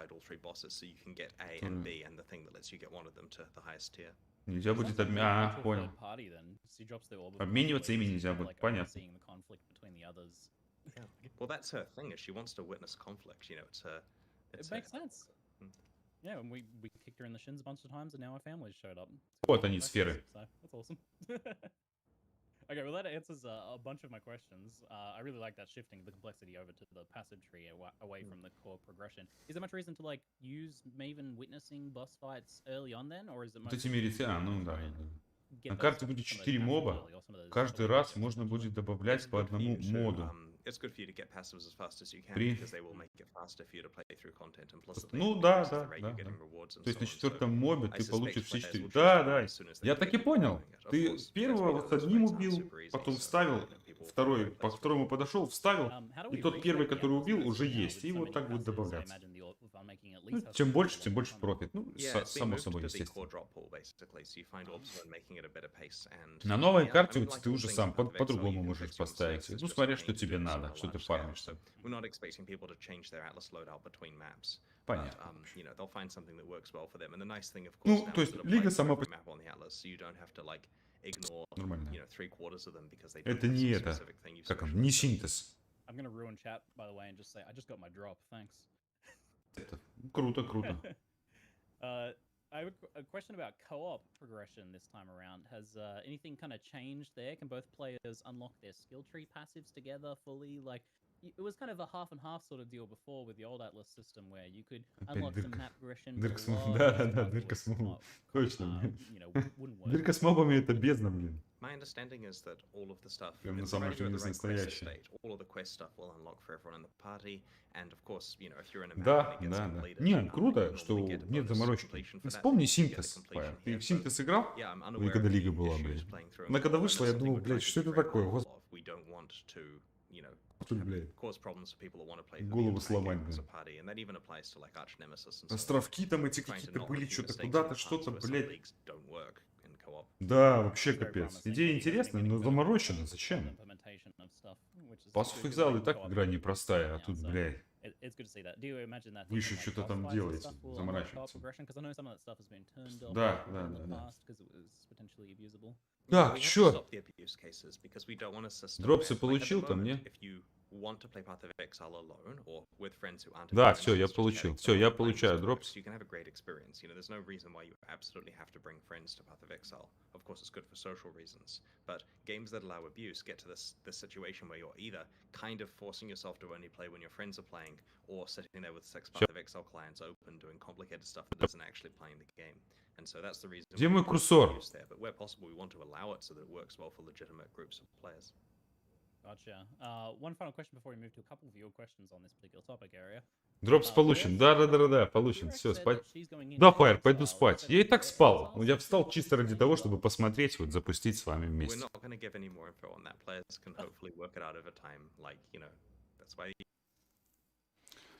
fight all 3 bosses, so you can get A and B, and the thing that lets you get one of them to the highest tier. Нельзя будет That's a А, neutral понял. third party then, 'cause he drops the orb of Обмениваться ими conflict, нельзя kinda будет, like понятно. overseeing the conflict between the others. Yeah. Well, that's her thing. Is she wants to witness conflict. You know, it's her. It makes sense. Yeah, and we kicked her in the shins a bunch of times, and now our families showed up. Вот они, сферы. So that's awesome. Okay, well that answers a bunch of my questions. I really like that shifting the complexity over to the passive tree away from the core progression. Is there much reason to like use Maven witnessing boss fights early on then, or is it Вот mostly этими ну да. get На those карте some будет of those 4 passives моба. early, or some of those Каждый early раз missions можно early? будет добавлять по одному моду. It's good for you to get passives as fast as you can При- because they will make it faster for you to play through content implicitly. Ну да, because of да, the rate да, you're да. getting rewards and То есть so на on. So четвертом мобе I ты suspect получишь все players 4. will choose Да, to do it да. as soon as they Я do так и it. понял. Of Ты course, первого as we вот know, с those одним rates aren't убил, super easy, потом so, вставил, you know, people второй, play по through второму подошел, вставил, How do и we тот первый, regulate the который Atlas убил, versus уже now есть. with И so вот many так будет passives? I добавляться. imagine the Opal making at Ну, least have чем some больше, level тем of больше fun. профит. Ну, Yeah, it's been само moved собой, to the естественно. core drop pool basically, so you find Opal and making it a better pace. And На новой yeah, карте I mean, вот like ты all уже things сам in Path of Exile, по-другому you can можешь fix your поставить. mistakes, it's Ну, just смотря, a что pain to тебе do this on надо, a что ты large scale. фармишь. So we're not expecting people to change their Atlas loadout between maps. Понятно. But, you know, they'll find something that works well for them. And the nice thing, of course, Ну, now то is есть that it лига applies to сама every по map on the Atlas, so you don't have to like ignore, Нормально. you know, 3/4 of them because they don't Это have не some это, specific thing you've как он, specialized не in. синтез. I'm gonna ruin chat by the way and just say I just got my drop. Thanks. Это круто, круто. I have a question about co-op progression this time around. Has anything kind of changed there? Can both players unlock their skill tree passives together fully? Like, it was kind of a half and half sort of deal before with the old Atlas system where you could Опять unlock some дырка. map progression. Дырка but с a мобом. lot Да, of да, stuff да, дырка с was мобом. not, Точно, блин. wouldn't work. Дырка с мобами это бездна, блин. My understanding is that all of the stuff, Прям на provided самом you're at the деле right quest настоящий. state, all of the quest stuff will unlock for everyone in the party. And of course, you know, if you're in a map Да, and it gets да, да. completed, Не, круто, you'll что normally get a нет bonus заморочки. completion for that. Вспомни You get the синтез. completion Ты here, в so синтез играл? yeah, I'm Ой, unaware когда of лига any была, issues блин. playing through Она in когда co-op, and вышла, that's я something думал, we're блядь, trying to что be это very такое? mindful of. We don't want to, you know, Господи, блядь. cause problems for people that want to play through Голову the entire сломать, game as a блин. party, and that even applies to like arch nemesis and so on. Островки там эти Trying to какие-то not были, repeat что-то mistakes in куда-то, the past что-то, where some блядь. leagues don't work in co-op. Да, вообще It's very капец. promising. Идея You guys have been интересная, getting но better заморочена. at Зачем? implementation of stuff, which is Pass of good because, Exile like, и так co-op игра is непростая, а now, тут, so блядь. it's good to see that. Do you imagine that Вы еще even, like, что-то boss там fights and делаете, stuff will unlock co-op заморачиваться. progression? Because I know some of that stuff has been turned off Да, in да, the да, да. past because it was potentially abusable. Так, we have to чё? stop the abuse cases because we don't want a system Дропсы where, like, at the получил-то moment, мне? if you want to play Path of Exile alone or with friends who aren't Да, in все, я just получил. having Все, fun я playing получаю this дропс. you can have a great experience. You know, there's no reason why you absolutely have to bring friends to Path of Exile. Of course, it's good for social reasons, but games that allow abuse get to this situation where you're either kind of forcing yourself to only play when your friends are playing, or sitting there with 6 Path of Exile clients open, doing complicated stuff that isn't actually playing the game. And so that's the reason Где we мой want курсор? abuse there. But where possible, we want to allow it so that it works well for legitimate groups of players. Gotcha. One final question before we move to a couple of your questions on this particular topic area. Дропс получен. Да, да, да, да, получен. Rex Все, said спать. that she's going Да, into Фаер, пойду Exile. спать. Said Я и that так the спал. Exile Но я встал system чисто ради is того, playing чтобы well. посмотреть, вот запустить с вами We're вместе. not going to give any more info on that. Players can hopefully work it out over time. Like, you know, that's why.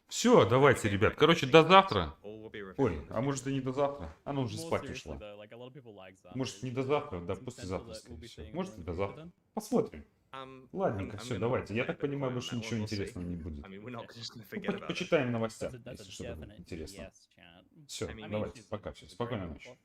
Все, давайте, ребят. Короче, до завтра. All will be revealed Ой, in the а может и не до завтра. Она уже More спать seriously, ушла. though, like, a lot of people like Xander. Может, не Is до there завтра, да, some послезавтра, potential that we'll скорее be всего. seeing Может, more и до in завтра. future Посмотрим. I'm Ладненько, I'm все, gonna давайте. Я play так a bit понимаю, more больше on that ничего one, we'll see. интересного не будет. I mean, we're not then? just going to forget about it. Почитаем новостях, That's a если что-то будет definite интересно. yes, chat. Все, I mean, давайте, she's пока, a все, great спокойной plot ночи. thing.